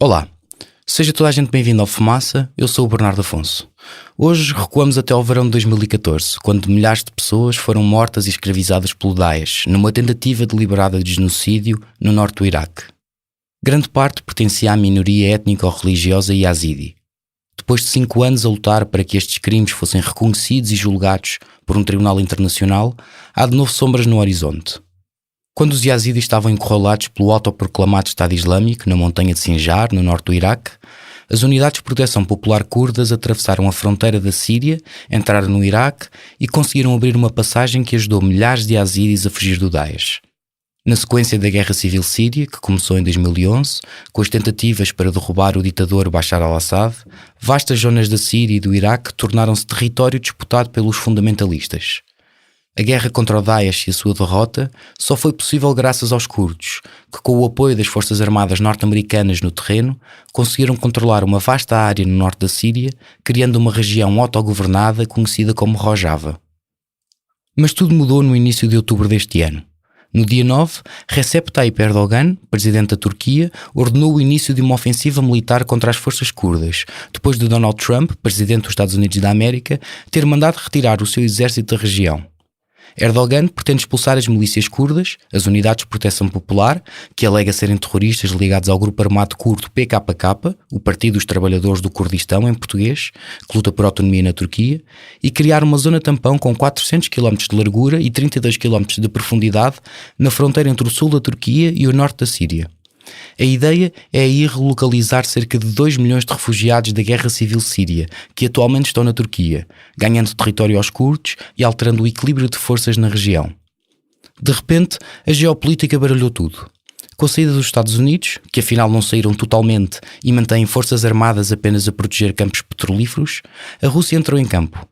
Olá, seja toda a gente bem-vindo ao Fumaça, eu sou o Bernardo Afonso. Hoje recuamos até ao verão de 2014, quando milhares de pessoas foram mortas e escravizadas pelo Daesh, numa tentativa deliberada de genocídio no norte do Iraque. Grande parte pertencia à minoria étnico-religiosa Yazidi. Depois de 5 anos a lutar para que estes crimes fossem reconhecidos e julgados por um tribunal internacional, há de novo sombras no horizonte. Quando os Yazidis estavam encurralados pelo autoproclamado Estado Islâmico na montanha de Sinjar, no norte do Iraque, as unidades de proteção popular curdas atravessaram a fronteira da Síria, entraram no Iraque e conseguiram abrir uma passagem que ajudou milhares de Yazidis a fugir do Daesh. Na sequência da Guerra Civil Síria, que começou em 2011, com as tentativas para derrubar o ditador Bashar al-Assad, vastas zonas da Síria e do Iraque tornaram-se território disputado pelos fundamentalistas. A guerra contra o Daesh e a sua derrota só foi possível graças aos curdos, que com o apoio das forças armadas norte-americanas no terreno, conseguiram controlar uma vasta área no norte da Síria, criando uma região autogovernada conhecida como Rojava. Mas tudo mudou no início de outubro deste ano. No dia 9, Recep Tayyip Erdogan, presidente da Turquia, ordenou o início de uma ofensiva militar contra as forças curdas, depois de Donald Trump, presidente dos Estados Unidos da América, ter mandado retirar o seu exército da região. Erdogan pretende expulsar as milícias curdas, as Unidades de Proteção Popular, que alega serem terroristas ligados ao grupo armado curdo PKK, o Partido dos Trabalhadores do Kurdistão em português, que luta por autonomia na Turquia, e criar uma zona tampão com 400 km de largura e 32 km de profundidade na fronteira entre o sul da Turquia e o norte da Síria. A ideia é aí relocalizar cerca de 2 milhões de refugiados da Guerra Civil Síria, que atualmente estão na Turquia, ganhando território aos curdos e alterando o equilíbrio de forças na região. De repente, a geopolítica baralhou tudo. Com a saída dos Estados Unidos, que afinal não saíram totalmente e mantêm forças armadas apenas a proteger campos petrolíferos, a Rússia entrou em campo.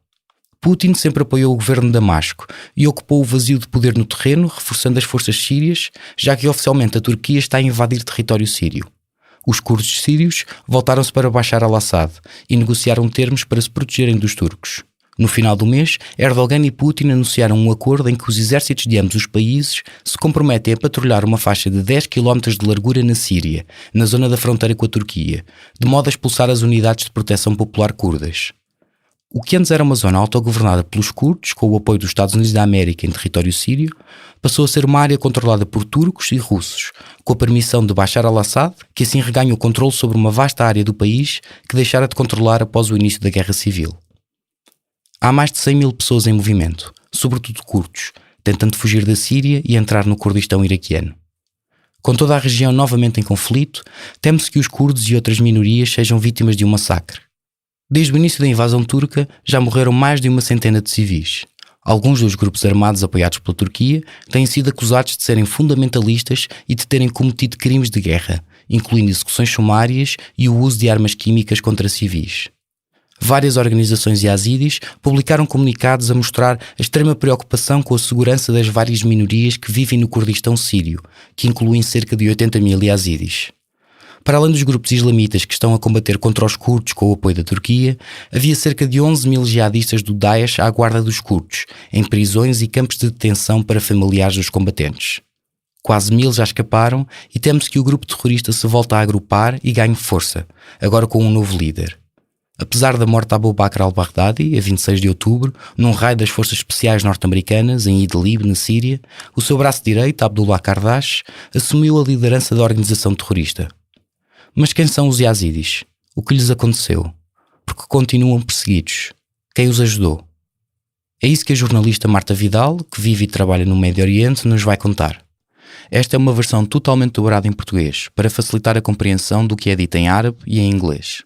Putin sempre apoiou o governo de Damasco e ocupou o vazio de poder no terreno, reforçando as forças sírias, já que oficialmente a Turquia está a invadir território sírio. Os curdos sírios voltaram-se para Bashar al-Assad e negociaram termos para se protegerem dos turcos. No final do mês, Erdogan e Putin anunciaram um acordo em que os exércitos de ambos os países se comprometem a patrulhar uma faixa de 10 km de largura na Síria, na zona da fronteira com a Turquia, de modo a expulsar as unidades de proteção popular curdas. O que antes era uma zona autogovernada pelos curdos, com o apoio dos Estados Unidos da América em território sírio, passou a ser uma área controlada por turcos e russos, com a permissão de Bashar al-Assad, que assim reganha o controle sobre uma vasta área do país que deixara de controlar após o início da Guerra Civil. Há mais de 100 mil pessoas em movimento, sobretudo curdos, tentando fugir da Síria e entrar no Kurdistão iraquiano. Com toda a região novamente em conflito, teme-se que os curdos e outras minorias sejam vítimas de um massacre. Desde o início da invasão turca, já morreram mais de 100 de civis. Alguns dos grupos armados apoiados pela Turquia têm sido acusados de serem fundamentalistas e de terem cometido crimes de guerra, incluindo execuções sumárias e o uso de armas químicas contra civis. Várias organizações yazidis publicaram comunicados a mostrar a extrema preocupação com a segurança das várias minorias que vivem no Kurdistão sírio, que incluem cerca de 80 mil yazidis. Para além dos grupos islamitas que estão a combater contra os curdos com o apoio da Turquia, havia cerca de 11 mil jihadistas do Daesh à guarda dos curdos, em prisões e campos de detenção para familiares dos combatentes. Quase 1000 já escaparam e teme-se que o grupo terrorista se volte a agrupar e ganhe força, agora com um novo líder. Apesar da morte de Abu Bakr al-Baghdadi, a 26 de outubro, num raid das forças especiais norte-americanas em Idlib, na Síria, o seu braço direito, Abdullah Qardash, assumiu a liderança da organização terrorista. Mas quem são os Yazidis? O que lhes aconteceu? Porque continuam perseguidos? Quem os ajudou? É isso que a jornalista Marta Vidal, que vive e trabalha no Médio Oriente, nos vai contar. Esta é uma versão totalmente dobrada em português, para facilitar a compreensão do que é dito em árabe e em inglês.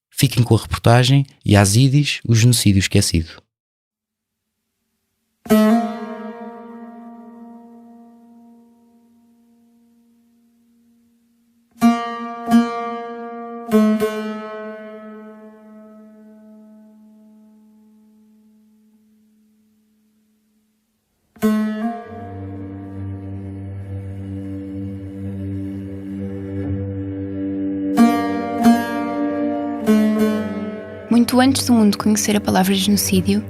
Fiquem com a reportagem Yazidis, o genocídio esquecido. Muito antes do mundo conhecer a palavra genocídio,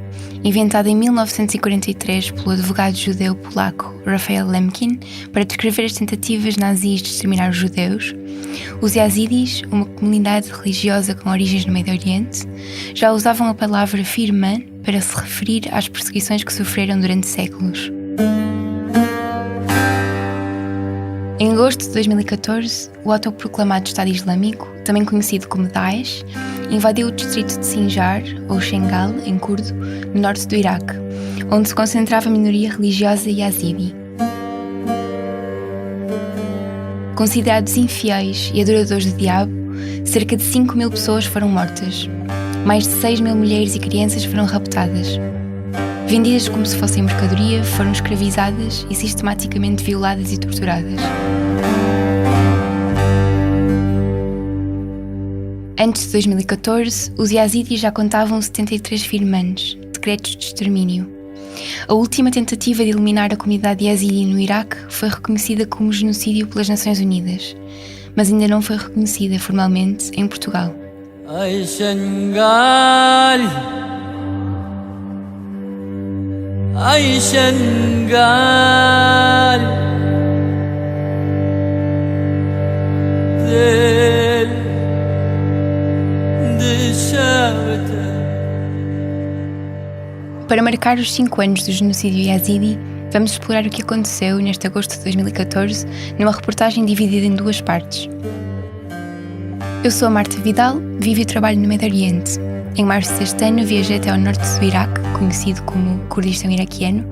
inventada em 1943 pelo advogado judeu polaco Raphael Lemkin para descrever as tentativas nazis de exterminar os judeus, os Yazidis, uma comunidade religiosa com origens no Médio Oriente, já usavam a palavra firman para se referir às perseguições que sofreram durante séculos. Em agosto de 2014, o autoproclamado Estado Islâmico, também conhecido como Daesh, invadiu o distrito de Sinjar, ou Shengal, em curdo, no norte do Iraque, onde se concentrava a minoria religiosa Yazidi. Considerados infiéis e adoradores do diabo, cerca de 5.000 pessoas foram mortas. Mais de 6.000 mulheres e crianças foram raptadas. Vendidas como se fossem mercadoria, foram escravizadas e sistematicamente violadas e torturadas. Antes de 2014, os Yazidis já contavam 73 firmans, decretos de extermínio. A última tentativa de eliminar a comunidade Yazidi no Iraque foi reconhecida como genocídio pelas Nações Unidas, mas ainda não foi reconhecida formalmente em Portugal. Para marcar os 5 anos do genocídio Yazidi, vamos explorar o que aconteceu neste agosto de 2014 numa reportagem dividida em 2 partes. Eu sou a Marta Vidal, vivo e trabalho no Médio Oriente. Em março deste ano viajei até ao norte do Iraque, conhecido como Kurdistão iraquiano,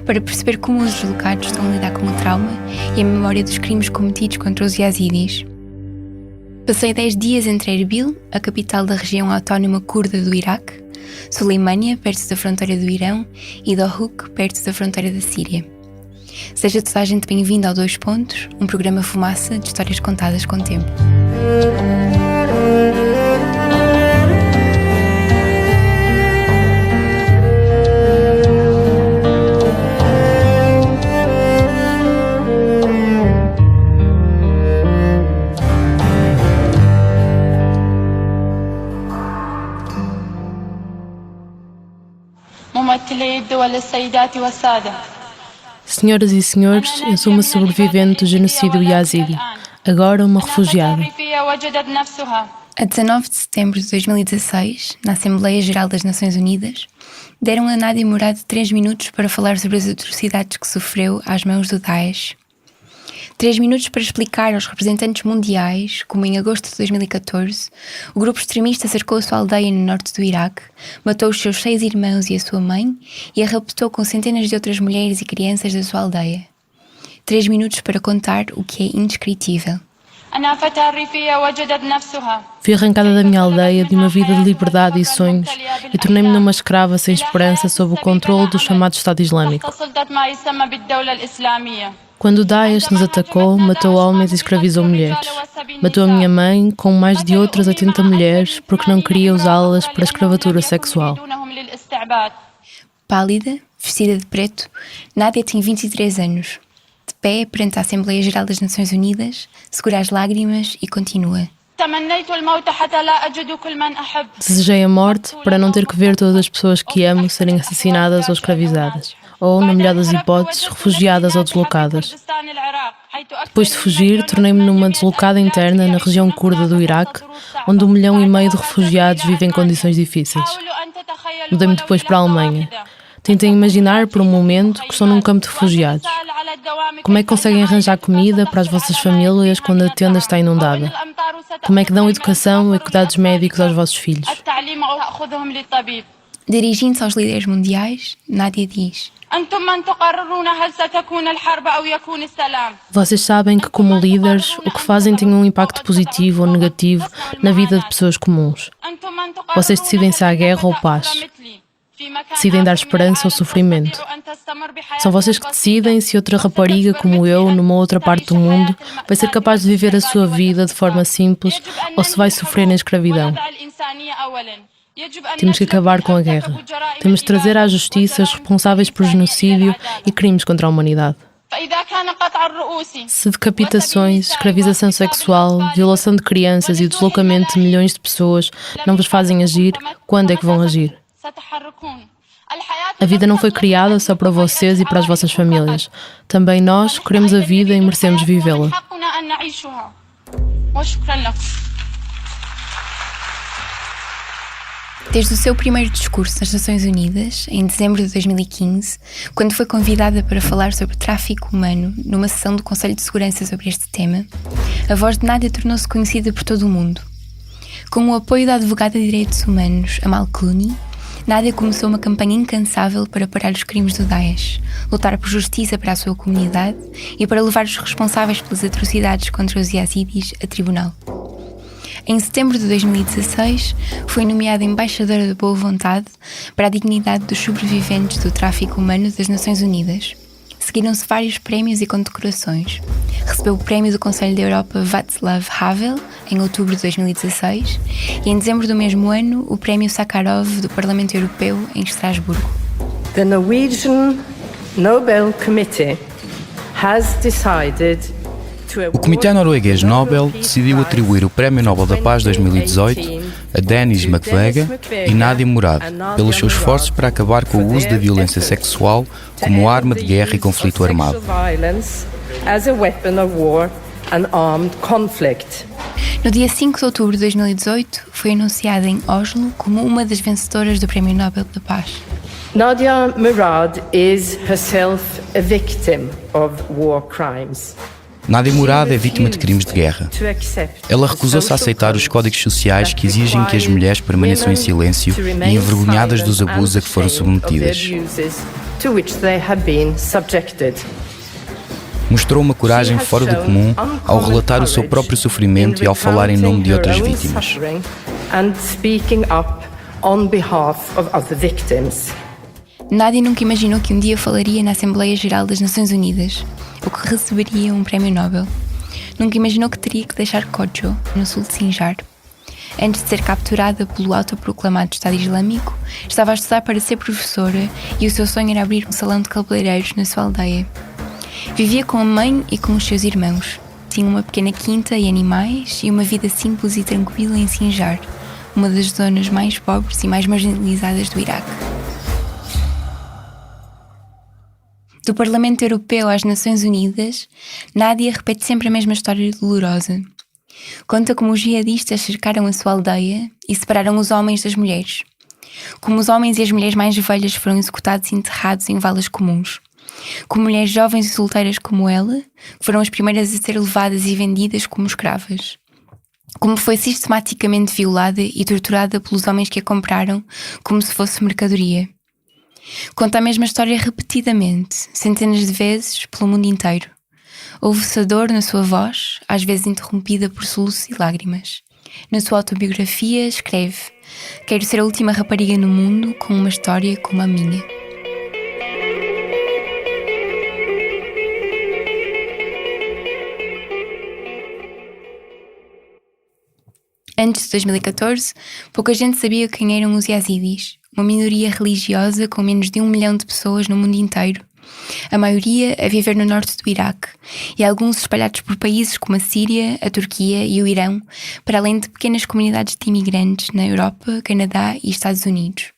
para perceber como os deslocados estão a lidar com o trauma e a memória dos crimes cometidos contra os Yazidis. Passei 10 dias entre Erbil, a capital da região autónoma curda do Iraque, Suleimânia, perto da fronteira do Irão, e Dohuk, perto da fronteira da Síria. Seja toda a gente bem-vinda ao 2 Pontos, um programa fumaça de histórias contadas com tempo. Senhoras e senhores, eu sou uma sobrevivente do genocídio Yazidi, agora uma refugiada. A 19 de setembro de 2016, na Assembleia Geral das Nações Unidas, deram a Nadia Murad 3 minutos para falar sobre as atrocidades que sofreu às mãos do Daesh. 3 minutos para explicar aos representantes mundiais como em agosto de 2014 o grupo extremista cercou a sua aldeia no norte do Iraque, matou os seus 6 irmãos e a sua mãe e a raptou com centenas de outras mulheres e crianças da sua aldeia. 3 minutos para contar o que é indescritível. Fui arrancada da minha aldeia, de uma vida de liberdade e sonhos, e tornei-me numa escrava sem esperança sob o controle do chamado Estado Islâmico. Quando o Daesh nos atacou, matou homens e escravizou mulheres. Matou a minha mãe, com mais de outras 80 mulheres, porque não queria usá-las para escravatura sexual. Pálida, vestida de preto, Nadia tem 23 anos. De pé, perante a Assembleia Geral das Nações Unidas, segura as lágrimas e continua. Desejei a morte para não ter que ver todas as pessoas que amo serem assassinadas ou escravizadas, ou, na melhor das hipóteses, refugiadas ou deslocadas. Depois de fugir, tornei-me numa deslocada interna na região curda do Iraque, onde 1,5 milhão de refugiados vivem em condições difíceis. Mudei-me depois para a Alemanha. Tentei imaginar por um momento que estou num campo de refugiados. Como é que conseguem arranjar comida para as vossas famílias quando a tenda está inundada? Como é que dão educação e cuidados médicos aos vossos filhos? Dirigindo-se aos líderes mundiais, Nadia diz: Vocês sabem que, como líderes, o que fazem tem um impacto positivo ou negativo na vida de pessoas comuns. Vocês decidem se há guerra ou paz. Decidem dar esperança ou sofrimento. São vocês que decidem se outra rapariga como eu, numa outra parte do mundo, vai ser capaz de viver a sua vida de forma simples ou se vai sofrer na escravidão. Temos que acabar com a guerra. Temos de trazer à justiça os responsáveis por genocídio e crimes contra a humanidade. Se decapitações, escravização sexual, violação de crianças e deslocamento de milhões de pessoas não vos fazem agir, quando é que vão agir? A vida não foi criada só para vocês e para as vossas famílias. Também nós queremos a vida e merecemos vivê-la. Desde o seu primeiro discurso nas Nações Unidas, em dezembro de 2015, quando foi convidada para falar sobre tráfico humano numa sessão do Conselho de Segurança sobre este tema, a voz de Nadia tornou-se conhecida por todo o mundo. Com o apoio da advogada de direitos humanos Amal Clooney, Nadia começou uma campanha incansável para parar os crimes do Daesh, lutar por justiça para a sua comunidade e para levar os responsáveis pelas atrocidades contra os yazidis a tribunal. Em setembro de 2016, foi nomeada embaixadora da boa vontade para a dignidade dos sobreviventes do tráfico humano das Nações Unidas. Seguiram-se vários prémios e condecorações. Recebeu o prémio do Conselho da Europa Václav Havel em outubro de 2016 e em dezembro do mesmo ano o prémio Sakharov do Parlamento Europeu em Estrasburgo. The Norwegian Nobel Committee has decided. O Comitê Norueguês Nobel decidiu atribuir o Prémio Nobel da Paz 2018 a Denis Mukwege e Nadia Murad pelos seus esforços para acabar com o uso da violência sexual como arma de guerra e conflito armado. No dia 5 de outubro de 2018, foi anunciada em Oslo como uma das vencedoras do Prémio Nobel da Paz. Nadia Murad is herself a victim of war crimes. Nadia Murad é vítima de crimes de guerra. Ela recusou-se a aceitar os códigos sociais que exigem que as mulheres permaneçam em silêncio e envergonhadas dos abusos a que foram submetidas. Mostrou uma coragem fora do comum ao relatar o seu próprio sofrimento e ao falar em nome de outras vítimas. Nadia nunca imaginou que um dia falaria na Assembleia Geral das Nações Unidas, ou que receberia um prémio Nobel. Nunca imaginou que teria que deixar Kojo, no sul de Sinjar. Antes de ser capturada pelo autoproclamado Estado Islâmico, estava a estudar para ser professora e o seu sonho era abrir um salão de cabeleireiros na sua aldeia. Vivia com a mãe e com os seus irmãos. Tinha uma pequena quinta e animais e uma vida simples e tranquila em Sinjar, uma das zonas mais pobres e mais marginalizadas do Iraque. Do Parlamento Europeu às Nações Unidas, Nadia repete sempre a mesma história dolorosa. Conta como os jihadistas cercaram a sua aldeia e separaram os homens das mulheres. Como os homens e as mulheres mais velhas foram executados e enterrados em valas comuns. Como mulheres jovens e solteiras como ela foram as primeiras a ser levadas e vendidas como escravas. Como foi sistematicamente violada e torturada pelos homens que a compraram como se fosse mercadoria. Conta a mesma história repetidamente, centenas de vezes, pelo mundo inteiro. Ouve-se a dor na sua voz, às vezes interrompida por soluços e lágrimas. Na sua autobiografia escreve: "Quero ser a última rapariga no mundo com uma história como a minha." Antes de 2014, pouca gente sabia quem eram os yazidis, uma minoria religiosa com menos de 1 milhão de pessoas no mundo inteiro. A maioria a viver no norte do Iraque e alguns espalhados por países como a Síria, a Turquia e o Irão, para além de pequenas comunidades de imigrantes na Europa, Canadá e Estados Unidos.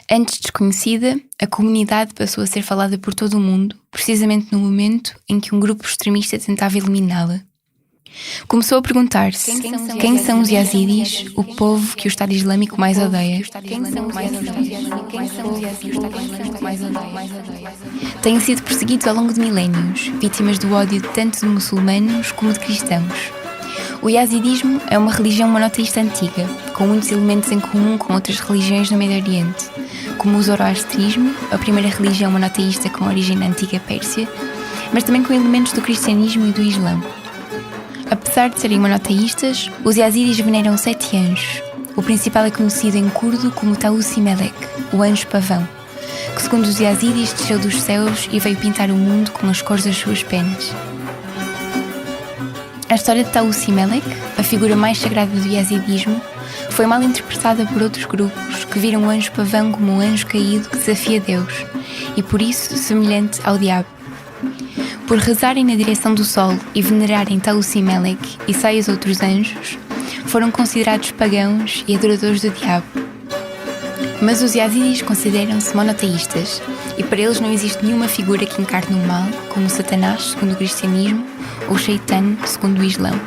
Antes desconhecida, a comunidade passou a ser falada por todo o mundo, precisamente no momento em que um grupo extremista tentava eliminá-la. Começou a perguntar-se: quem são os yazidis, o povo que o Estado Islâmico mais odeia? Têm sido perseguidos ao longo de milénios, vítimas do ódio tanto de muçulmanos como de cristãos. O yazidismo é uma religião monoteísta antiga, com muitos elementos em comum com outras religiões no Médio Oriente, como o zoroastrismo, a primeira religião monoteísta com origem na antiga Pérsia, mas também com elementos do cristianismo e do Islão. Apesar de serem monoteístas, os yazidis veneram 7 anjos. O principal é conhecido em curdo como Taussi Melek, o anjo pavão, que segundo os yazidis desceu dos céus e veio pintar o mundo com as cores das suas penas. A história de Taussi Melek, a figura mais sagrada do yazidismo, foi mal interpretada por outros grupos que viram o anjo pavão como um anjo caído que desafia Deus e por isso semelhante ao diabo. Por rezarem na direção do sol e venerarem Talusi Melek e seis outros anjos, foram considerados pagãos e adoradores do diabo. Mas os yazidis consideram-se monoteístas e para eles não existe nenhuma figura que encarne o mal, como Satanás, segundo o cristianismo, ou Shaitan, segundo o Islão.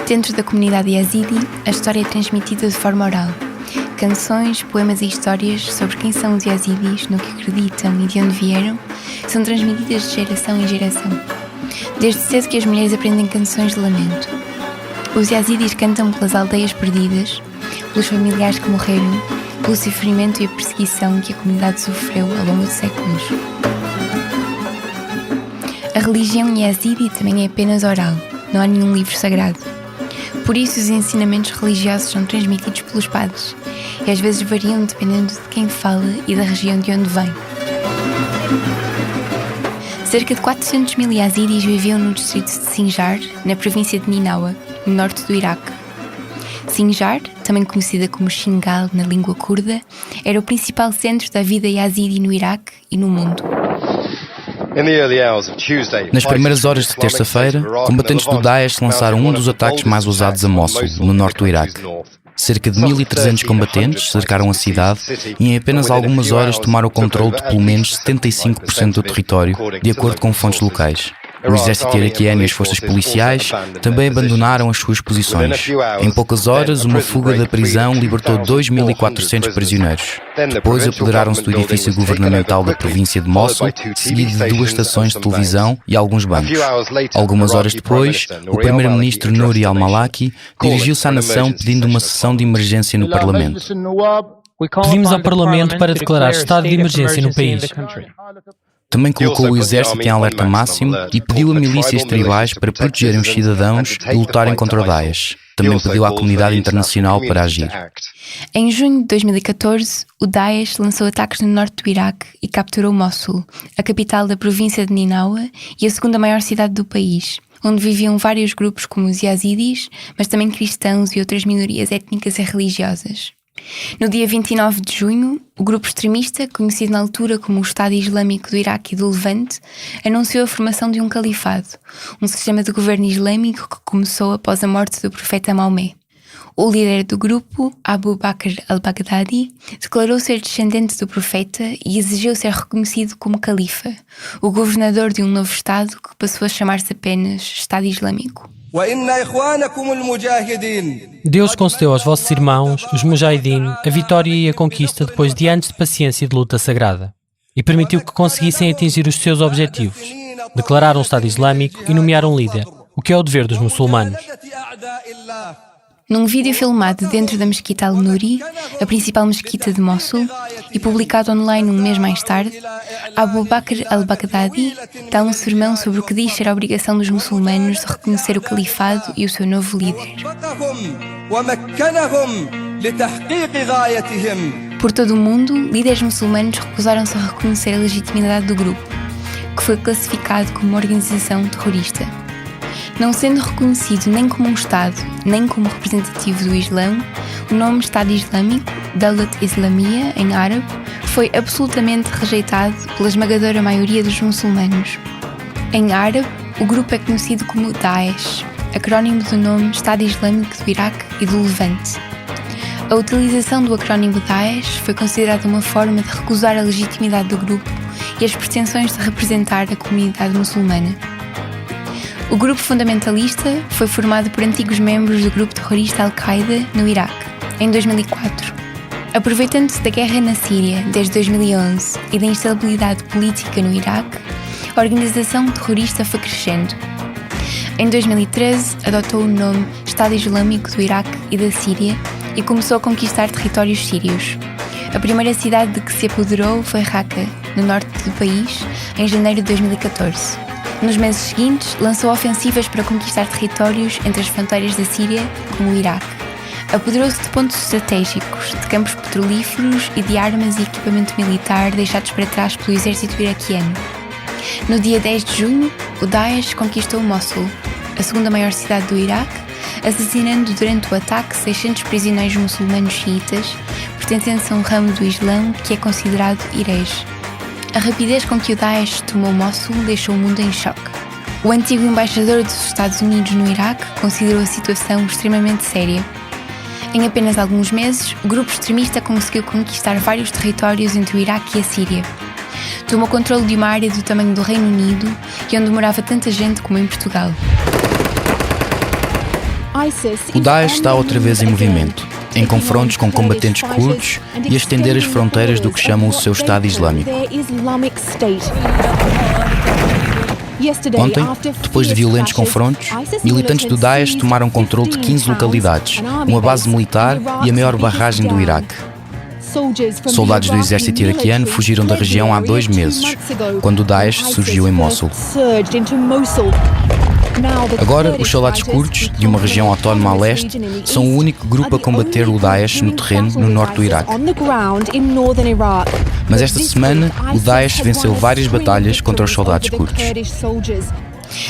Dentro da comunidade yazidi, a história é transmitida de forma oral. Canções, poemas e histórias sobre quem são os yazidis, no que acreditam e de onde vieram, são transmitidas de geração em geração. Desde cedo que as mulheres aprendem canções de lamento. Os yazidis cantam pelas aldeias perdidas, pelos familiares que morreram, pelo sofrimento e a perseguição que a comunidade sofreu ao longo de séculos. A religião yazidi também é apenas oral, não há nenhum livro sagrado. Por isso, os ensinamentos religiosos são transmitidos pelos padres e às vezes variam dependendo de quem fala e da região de onde vem. Cerca de 400 mil yazidis viviam no distrito de Sinjar, na província de Ninawa, no norte do Iraque. Sinjar, também conhecida como Shingal na língua curda, era o principal centro da vida yazidi no Iraque e no mundo. Nas primeiras horas de terça-feira, combatentes do Daesh lançaram um dos ataques mais ousados a Mossul, no norte do Iraque. Cerca de 1.300 combatentes cercaram a cidade e em apenas algumas horas tomaram o controle de pelo menos 75% do território, de acordo com fontes locais. O exército iraquiano e as forças policiais também abandonaram as suas posições. Em poucas horas, uma fuga da prisão libertou 2.400 prisioneiros. Depois apoderaram-se do edifício governamental da província de Mossul, seguido de 2 estações de televisão e alguns bancos. Algumas horas depois, o primeiro-ministro Nouri al-Maliki dirigiu-se à nação pedindo uma sessão de emergência no Parlamento. Pedimos ao Parlamento para declarar estado de emergência no país. Também colocou o exército em alerta máximo e pediu a milícias tribais para protegerem os cidadãos e lutarem contra o Daesh. Também pediu à comunidade internacional para agir. Em junho de 2014, o Daesh lançou ataques no norte do Iraque e capturou Mossul, a capital da província de Ninawa e a segunda maior cidade do país, onde viviam vários grupos como os yazidis, mas também cristãos e outras minorias étnicas e religiosas. No dia 29 de junho, o grupo extremista, conhecido na altura como o Estado Islâmico do Iraque e do Levante, anunciou a formação de um califado, um sistema de governo islâmico que começou após a morte do profeta Maomé. O líder do grupo, Abu Bakr al-Baghdadi, declarou ser descendente do profeta e exigiu ser reconhecido como califa, o governador de um novo Estado que passou a chamar-se apenas Estado Islâmico. Deus concedeu aos vossos irmãos, os Mujahideen, a vitória e a conquista depois de anos de paciência e de luta sagrada, e permitiu que conseguissem atingir os seus objetivos, declarar um Estado Islâmico e nomear um líder, o que é o dever dos muçulmanos. Num vídeo filmado dentro da Mesquita Al-Nuri, a principal mesquita de Mossul, e publicado online um mês mais tarde, Abu Bakr al-Baghdadi dá um sermão sobre o que diz ser a obrigação dos muçulmanos de reconhecer o califado e o seu novo líder. Por todo o mundo, líderes muçulmanos recusaram-se a reconhecer a legitimidade do grupo, que foi classificado como uma organização terrorista. Não sendo reconhecido nem como um Estado, nem como representativo do Islão, o nome Estado Islâmico, Dawlat Islamiyya em árabe, foi absolutamente rejeitado pela esmagadora maioria dos muçulmanos. Em árabe, o grupo é conhecido como Daesh, acrónimo do nome Estado Islâmico do Iraque e do Levante. A utilização do acrónimo Daesh foi considerada uma forma de recusar a legitimidade do grupo e as pretensões de representar a comunidade muçulmana. O grupo fundamentalista foi formado por antigos membros do grupo terrorista Al-Qaeda no Iraque, em 2004. Aproveitando-se da guerra na Síria desde 2011 e da instabilidade política no Iraque, a organização terrorista foi crescendo. Em 2013, adotou o nome Estado Islâmico do Iraque e da Síria e começou a conquistar territórios sírios. A primeira cidade de que se apoderou foi Raqqa, no norte do país, em janeiro de 2014. Nos meses seguintes, lançou ofensivas para conquistar territórios entre as fronteiras da Síria com o Iraque. Apoderou-se de pontos estratégicos, de campos petrolíferos e de armas e equipamento militar deixados para trás pelo exército iraquiano. No dia 10 de junho, o Daesh conquistou Mossul, a segunda maior cidade do Iraque, assassinando durante o ataque 600 prisioneiros muçulmanos xiitas, pertencentes a um ramo do Islão que é considerado herege. A rapidez com que o Daesh tomou Mossul deixou o mundo em choque. O antigo embaixador dos Estados Unidos no Iraque considerou a situação extremamente séria. Em apenas alguns meses, o grupo extremista conseguiu conquistar vários territórios entre o Iraque e a Síria. Tomou controle de uma área do tamanho do Reino Unido e onde morava tanta gente como em Portugal. O Daesh está outra vez em movimento, em confrontos com combatentes curdos e a estender as fronteiras do que chamam o seu Estado Islâmico. Ontem, depois de violentos confrontos, militantes do Daesh tomaram controle de 15 localidades, uma base militar e a maior barragem do Iraque. Soldados do exército iraquiano fugiram da região há 2 meses, quando o Daesh surgiu em Mossul. Agora, os soldados curdos, de uma região autónoma a leste, são o único grupo a combater o Daesh no terreno no norte do Iraque. Mas esta semana, o Daesh venceu várias batalhas contra os soldados curdos.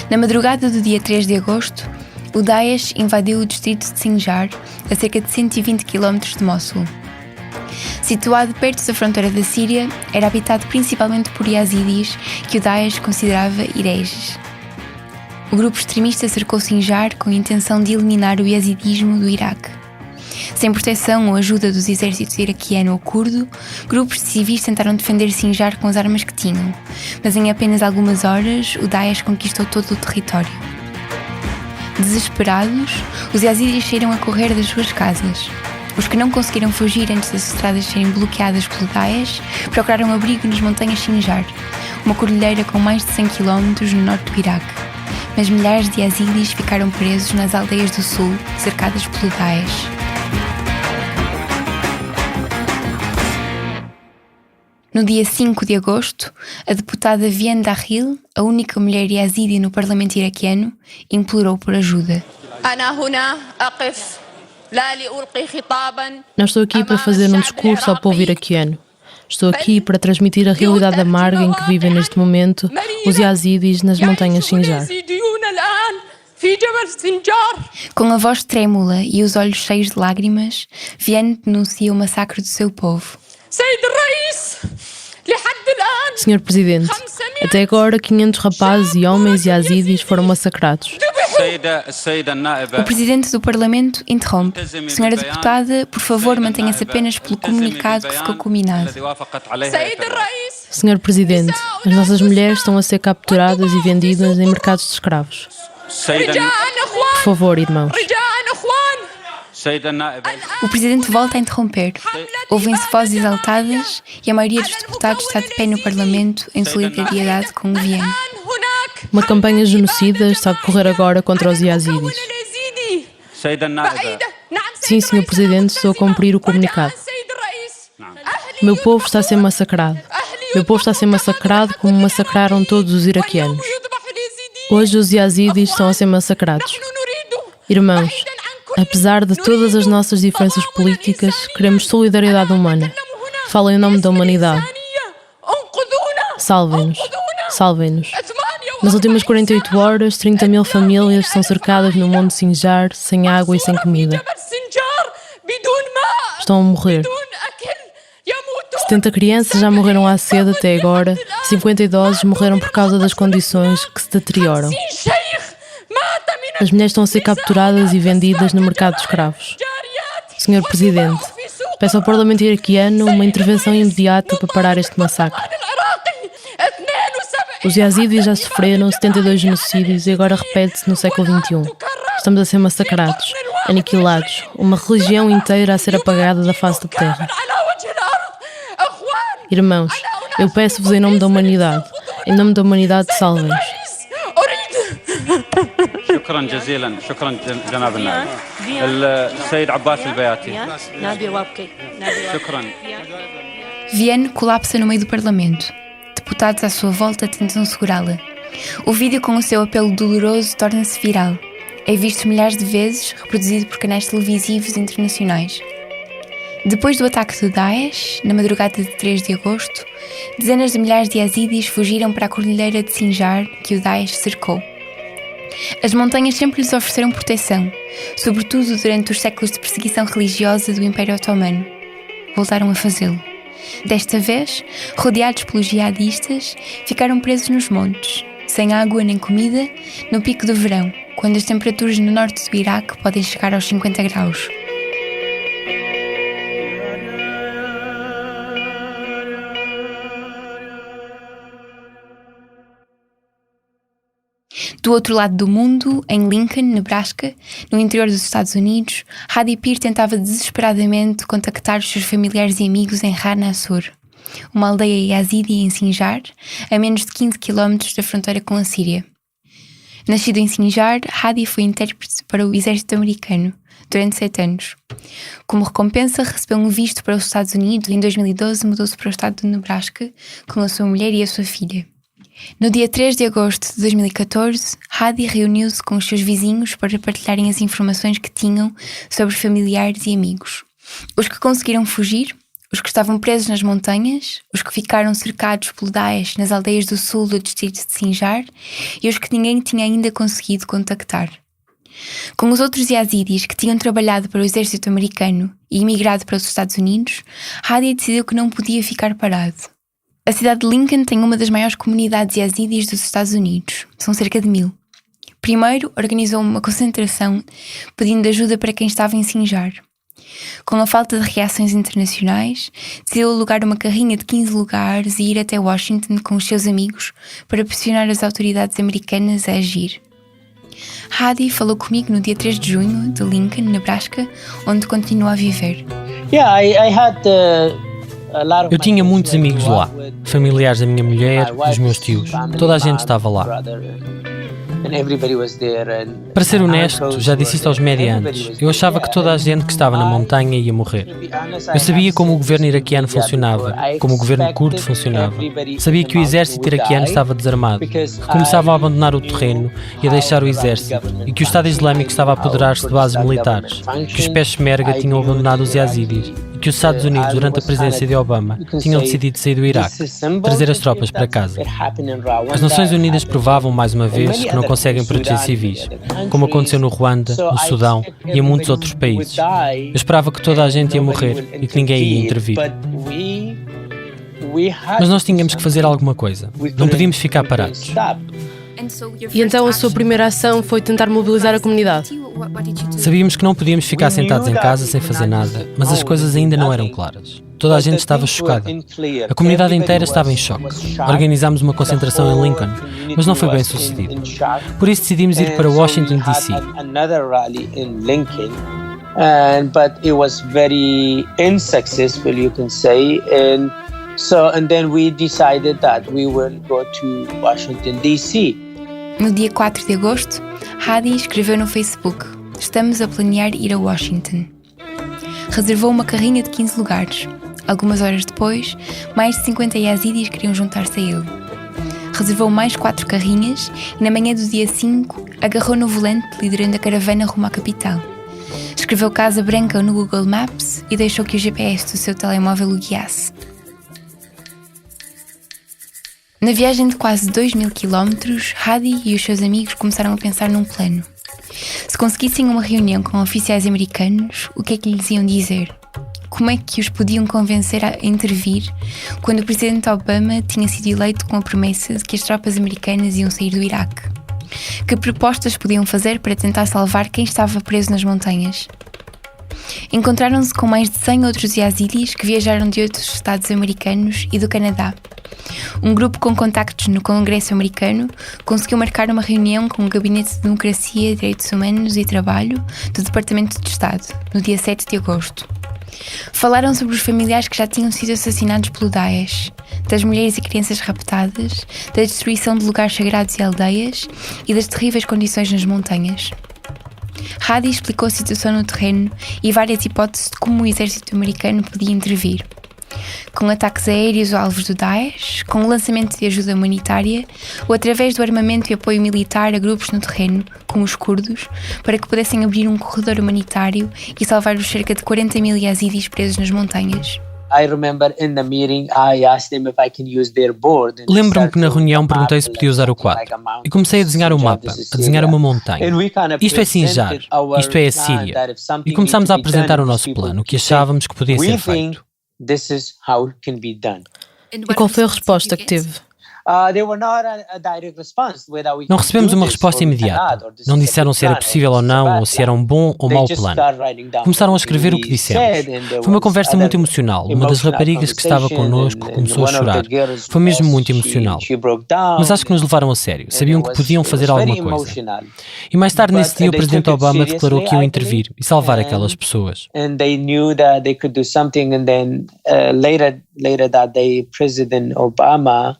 Na madrugada do dia 3 de agosto, o Daesh invadiu o distrito de Sinjar, a cerca de 120 km de Mossul. Situado perto da fronteira da Síria, era habitado principalmente por yazidis que o Daesh considerava hereges. O grupo extremista cercou Sinjar com a intenção de eliminar o yazidismo do Iraque. Sem proteção ou ajuda dos exércitos iraquiano ou curdo, grupos de civis tentaram defender Sinjar com as armas que tinham, mas em apenas algumas horas o Daesh conquistou todo o território. Desesperados, os yazidis saíram a correr das suas casas. Os que não conseguiram fugir antes das estradas serem bloqueadas pelo Daesh procuraram abrigo nas montanhas Sinjar, uma cordilheira com mais de 100 km no norte do Iraque. Mas milhares de yazidis ficaram presos nas aldeias do sul, cercadas pelo Daesh. No dia 5 de agosto, a deputada Vienne Dahil, a única mulher yazidi no parlamento iraquiano, implorou por ajuda. Não estou aqui para fazer um discurso ao povo iraquiano. Estou aqui para transmitir a realidade amarga em que vivem neste momento os yazidis nas montanhas Sinjar. Com a voz trêmula e os olhos cheios de lágrimas, Vienne denuncia o massacre do seu povo. Senhor Presidente, até agora 500 rapazes e homens yazidis foram massacrados. O Presidente do Parlamento interrompe. Senhora Deputada, por favor, mantenha-se apenas pelo comunicado que ficou combinado. Senhor Presidente, as nossas mulheres estão a ser capturadas e vendidas em mercados de escravos. Por favor, irmãos. O Presidente volta a interromper. Ouvem-se vozes exaltadas e a maioria dos deputados está de pé no Parlamento em solidariedade com Vienne. Uma campanha genocida está a decorrer agora contra os yazidis. Sim, Senhor Presidente, estou a cumprir o comunicado. O meu povo está a ser massacrado. O meu povo está a ser massacrado como massacraram todos os iraquianos. Hoje os yazidis estão a ser massacrados. Irmãos, apesar de todas as nossas diferenças políticas, queremos solidariedade humana. Fala em nome da humanidade. Salvem-nos. Salvem-nos. Nas últimas 48 horas, 30 mil famílias são cercadas no monte Sinjar, sem água e sem comida. Estão a morrer. 70 crianças já morreram à sede até agora, 50 idosos morreram por causa das condições que se deterioram. As mulheres estão a ser capturadas e vendidas no mercado de escravos. Senhor Presidente, peço ao Parlamento iraquiano uma intervenção imediata para parar este massacre. Os yazidis já sofreram 72 genocídios e agora repete-se no século XXI. Estamos a ser massacrados, aniquilados, uma religião inteira a ser apagada da face da terra. Irmãos, eu peço-vos em nome da humanidade, salvem-nos. شكرا جزيلا شكرا جناب النائب السيد عباس البياتي شكرا. Vienne colapsa no meio do Parlamento. Deputados à sua volta tentam segurá-la. O vídeo com o seu apelo doloroso torna-se viral. É visto milhares de vezes, reproduzido por canais televisivos internacionais. Depois do ataque do Daesh, na madrugada de 3 de agosto, dezenas de milhares de yazidis fugiram para a cordilheira de Sinjar, que o Daesh cercou. As montanhas sempre lhes ofereceram proteção, sobretudo durante os séculos de perseguição religiosa do Império Otomano. Voltaram a fazê-lo. Desta vez, rodeados pelos jihadistas, ficaram presos nos montes, sem água nem comida, no pico do verão, quando as temperaturas no norte do Iraque podem chegar aos 50 graus. Do outro lado do mundo, em Lincoln, Nebraska, no interior dos Estados Unidos, Hadi Pir tentava desesperadamente contactar os seus familiares e amigos em Har Nasur, uma aldeia yazidi em Sinjar, a menos de 15 km da fronteira com a Síria. Nascido em Sinjar, Hadi foi intérprete para o exército americano durante 7 anos. Como recompensa, recebeu um visto para os Estados Unidos e em 2012 mudou-se para o estado de Nebraska com a sua mulher e a sua filha. No dia 3 de agosto de 2014, Hadi reuniu-se com os seus vizinhos para partilharem as informações que tinham sobre familiares e amigos. Os que conseguiram fugir, os que estavam presos nas montanhas, os que ficaram cercados pelo Daesh nas aldeias do sul do distrito de Sinjar e os que ninguém tinha ainda conseguido contactar. Com os outros yazidis que tinham trabalhado para o exército americano e emigrado para os Estados Unidos, Hadi decidiu que não podia ficar parado. A cidade de Lincoln tem uma das maiores comunidades yazidis dos Estados Unidos. São cerca de 1000. Primeiro, organizou uma concentração pedindo ajuda para quem estava em Sinjar. Com a falta de reações internacionais, decidiu alugar uma carrinha de 15 lugares e ir até Washington com os seus amigos para pressionar as autoridades americanas a agir. Hadi falou comigo no dia 3 de junho de Lincoln, Nebraska, onde continua a viver. Eu tinha muitos amigos lá, familiares da minha mulher, dos meus tios. Toda a gente estava lá. Para ser honesto, já disse isto aos medianos, eu achava que toda a gente que estava na montanha ia morrer. Eu sabia como o governo iraquiano funcionava, como o governo curdo funcionava. Sabia que o exército iraquiano estava desarmado, que começava a abandonar o terreno e a deixar o exército, e que o Estado Islâmico estava a apoderar-se de bases militares, que os Peshmerga tinham abandonado os yazidis, e que os Estados Unidos, durante a presidência de Obama, tinham decidido sair do Iraque, trazer as tropas para casa. As Nações Unidas provavam, mais uma vez, que não conseguem proteger civis, como aconteceu no Ruanda, no Sudão e em muitos outros países. Eu esperava que toda a gente ia morrer e que ninguém ia intervir. Mas nós tínhamos que fazer alguma coisa. Não podíamos ficar parados. E então a sua primeira ação foi tentar mobilizar a comunidade? Sabíamos que não podíamos ficar sentados em casa sem fazer nada, mas as coisas ainda não eram claras. Toda a gente estava chocada. A comunidade inteira estava em choque. Organizámos uma concentração em Lincoln, mas não foi bem sucedido. Por isso decidimos ir para Washington, D.C. But it was very unsuccessful, you can say. And then we decided that we will go to Washington, D.C. No dia 4 de agosto, Hadi escreveu no Facebook: "Estamos a planear ir a Washington." Reservou uma carrinha de 15 lugares. Algumas horas depois, mais de 50 yazidis queriam juntar-se a ele. Reservou mais 4 carrinhas e na manhã do dia 5 agarrou no volante, liderando a caravana rumo à capital. Escreveu Casa Branca no Google Maps e deixou que o GPS do seu telemóvel o guiasse. Na viagem de quase 2000 km, Hadi e os seus amigos começaram a pensar num plano. Se conseguissem uma reunião com oficiais americanos, o que é que lhes iam dizer? Como é que os podiam convencer a intervir quando o presidente Obama tinha sido eleito com a promessa de que as tropas americanas iam sair do Iraque? Que propostas podiam fazer para tentar salvar quem estava preso nas montanhas? Encontraram-se com mais de 100 outros yazidis que viajaram de outros estados americanos e do Canadá. Um grupo com contactos no Congresso americano conseguiu marcar uma reunião com o Gabinete de Democracia, Direitos Humanos e Trabalho do Departamento de Estado, no dia 7 de agosto. Falaram sobre os familiares que já tinham sido assassinados pelo Daesh, das mulheres e crianças raptadas, da destruição de lugares sagrados e aldeias e das terríveis condições nas montanhas. Hadi explicou a situação no terreno e várias hipóteses de como o exército americano podia intervir. Com ataques aéreos ou alvos do Daesh, com o lançamento de ajuda humanitária ou através do armamento e apoio militar a grupos no terreno, como os curdos, para que pudessem abrir um corredor humanitário e salvar os cerca de 40.000 yazidis presos nas montanhas. Lembro-me que na reunião perguntei se podia usar o quadro e comecei a desenhar o mapa, a desenhar uma montanha. Isto é Sinjar, isto é a Síria. E começámos a apresentar o nosso plano, o que achávamos que podia ser feito. this is how it can be done. E qual foi a resposta que teve? They were not a direct response whether we Não can recebemos do uma this resposta or we imediata. cannot, or this Não is a disseram good se era plan, possível ou or this is a não, bad ou se era um bom ou They mau just plano. start writing down Começaram a what escrever o que we dissemos. said, and there Foi uma was conversa other muito emocional. Uma das emotional raparigas que estava conversation, connosco and começou a one of the chorar. girls Foi mesmo was- muito she- emocional. she broke down, Mas acho que nos levaram a sério. and Sabiam it que was- podiam it fazer was very alguma coisa. emotional. E mais tarde nesse But dia o they presidente took it Obama declarou que iam seriously, I intervir believe, e salvar and- aquelas pessoas. and they knew that they could do something, and then later that day President Obama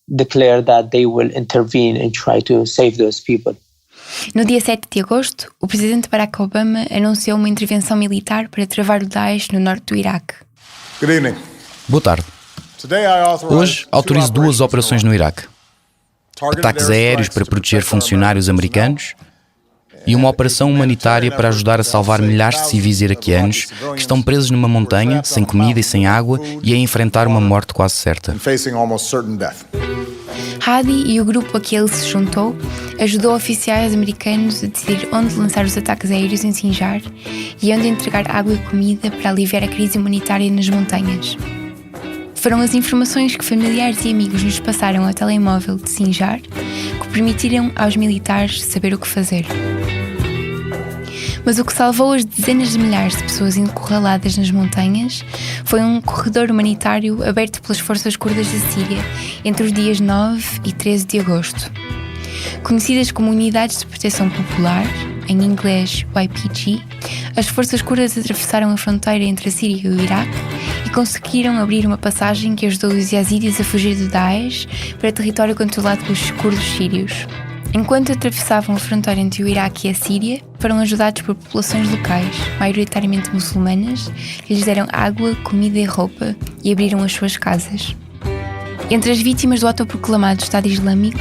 declared that they will intervene and try to save those people. No dia 7 de agosto, o presidente Barack Obama anunciou uma intervenção militar para travar o Daesh no norte do Iraque. Good evening. Boa tarde. Today I authorize Hoje autorizo duas operações no Iraque. Ataques aéreos para proteger funcionários americanos e uma operação humanitária para ajudar a salvar milhares de civis iraquianos que estão presos numa montanha, sem comida e sem água, e a enfrentar uma morte quase certa. and facing almost certain death. Hadi e o grupo a que ele se juntou ajudou oficiais americanos a decidir onde lançar os ataques aéreos em Sinjar e onde entregar água e comida para aliviar a crise humanitária nas montanhas. Foram as informações que familiares e amigos nos passaram ao telemóvel de Sinjar que permitiram aos militares saber o que fazer. Mas o que salvou as dezenas de milhares de pessoas encurraladas nas montanhas foi um corredor humanitário aberto pelas forças curdas da Síria entre os dias 9 e 13 de agosto. Conhecidas como Unidades de Proteção Popular, em inglês YPG, as forças curdas atravessaram a fronteira entre a Síria e o Iraque e conseguiram abrir uma passagem que ajudou os yazidis a fugir do Daesh para território controlado pelos curdos sírios. Enquanto atravessavam a fronteira entre o Iraque e a Síria, foram ajudados por populações locais, maioritariamente muçulmanas, que lhes deram água, comida e roupa e abriram as suas casas. Entre as vítimas do autoproclamado Estado Islâmico,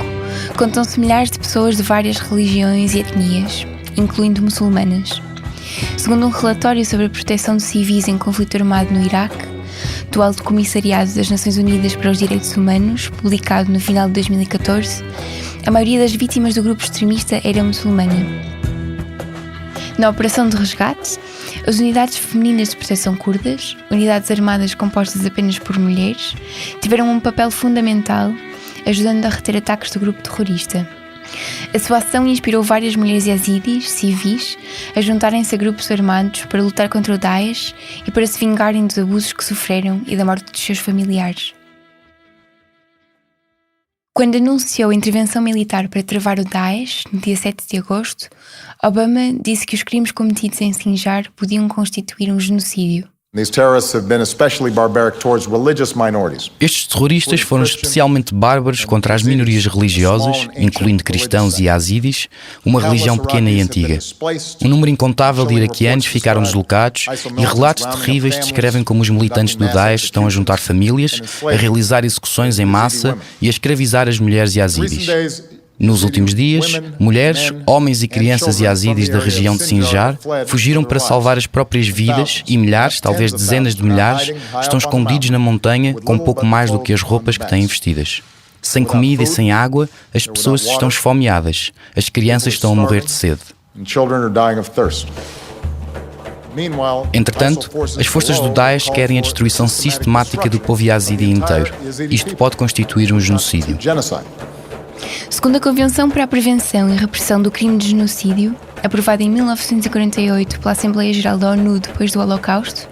contam-se milhares de pessoas de várias religiões e etnias, incluindo muçulmanas. Segundo um relatório sobre a proteção de civis em conflito armado no Iraque, do Alto Comissariado das Nações Unidas para os Direitos Humanos, publicado no final de 2014, a maioria das vítimas do grupo extremista era muçulmana. Na operação de resgate, as unidades femininas de proteção curdas, unidades armadas compostas apenas por mulheres, tiveram um papel fundamental, ajudando a reter ataques do grupo terrorista. A sua ação inspirou várias mulheres yazidis, civis, a juntarem-se a grupos armados para lutar contra o Daesh e para se vingarem dos abusos que sofreram e da morte dos seus familiares. Quando anunciou a intervenção militar para travar o Daesh, no dia 7 de agosto, Obama disse que os crimes cometidos em Sinjar podiam constituir um genocídio. These terrorists have been especially barbaric towards religious minorities. Estes terroristas foram especialmente bárbaros contra as minorias religiosas, incluindo cristãos e yazidis, uma religião pequena e antiga. Um número incontável de iraquianos ficaram deslocados e relatos terríveis descrevem como os militantes do Daesh estão a juntar famílias, a realizar execuções em massa e a escravizar as mulheres yazidis. Nos últimos dias, mulheres, homens e crianças yazidis da região de Sinjar fugiram para salvar as próprias vidas e milhares, talvez dezenas de milhares, estão escondidos na montanha com pouco mais do que as roupas que têm vestidas. Sem comida e sem água, as pessoas estão esfomeadas, as crianças estão a morrer de sede. Entretanto, as forças do Daesh querem a destruição sistemática do povo yazidi inteiro. Isto pode constituir um genocídio. Segundo a Convenção para a Prevenção e Repressão do Crime de Genocídio, aprovada em 1948 pela Assembleia Geral da ONU depois do Holocausto,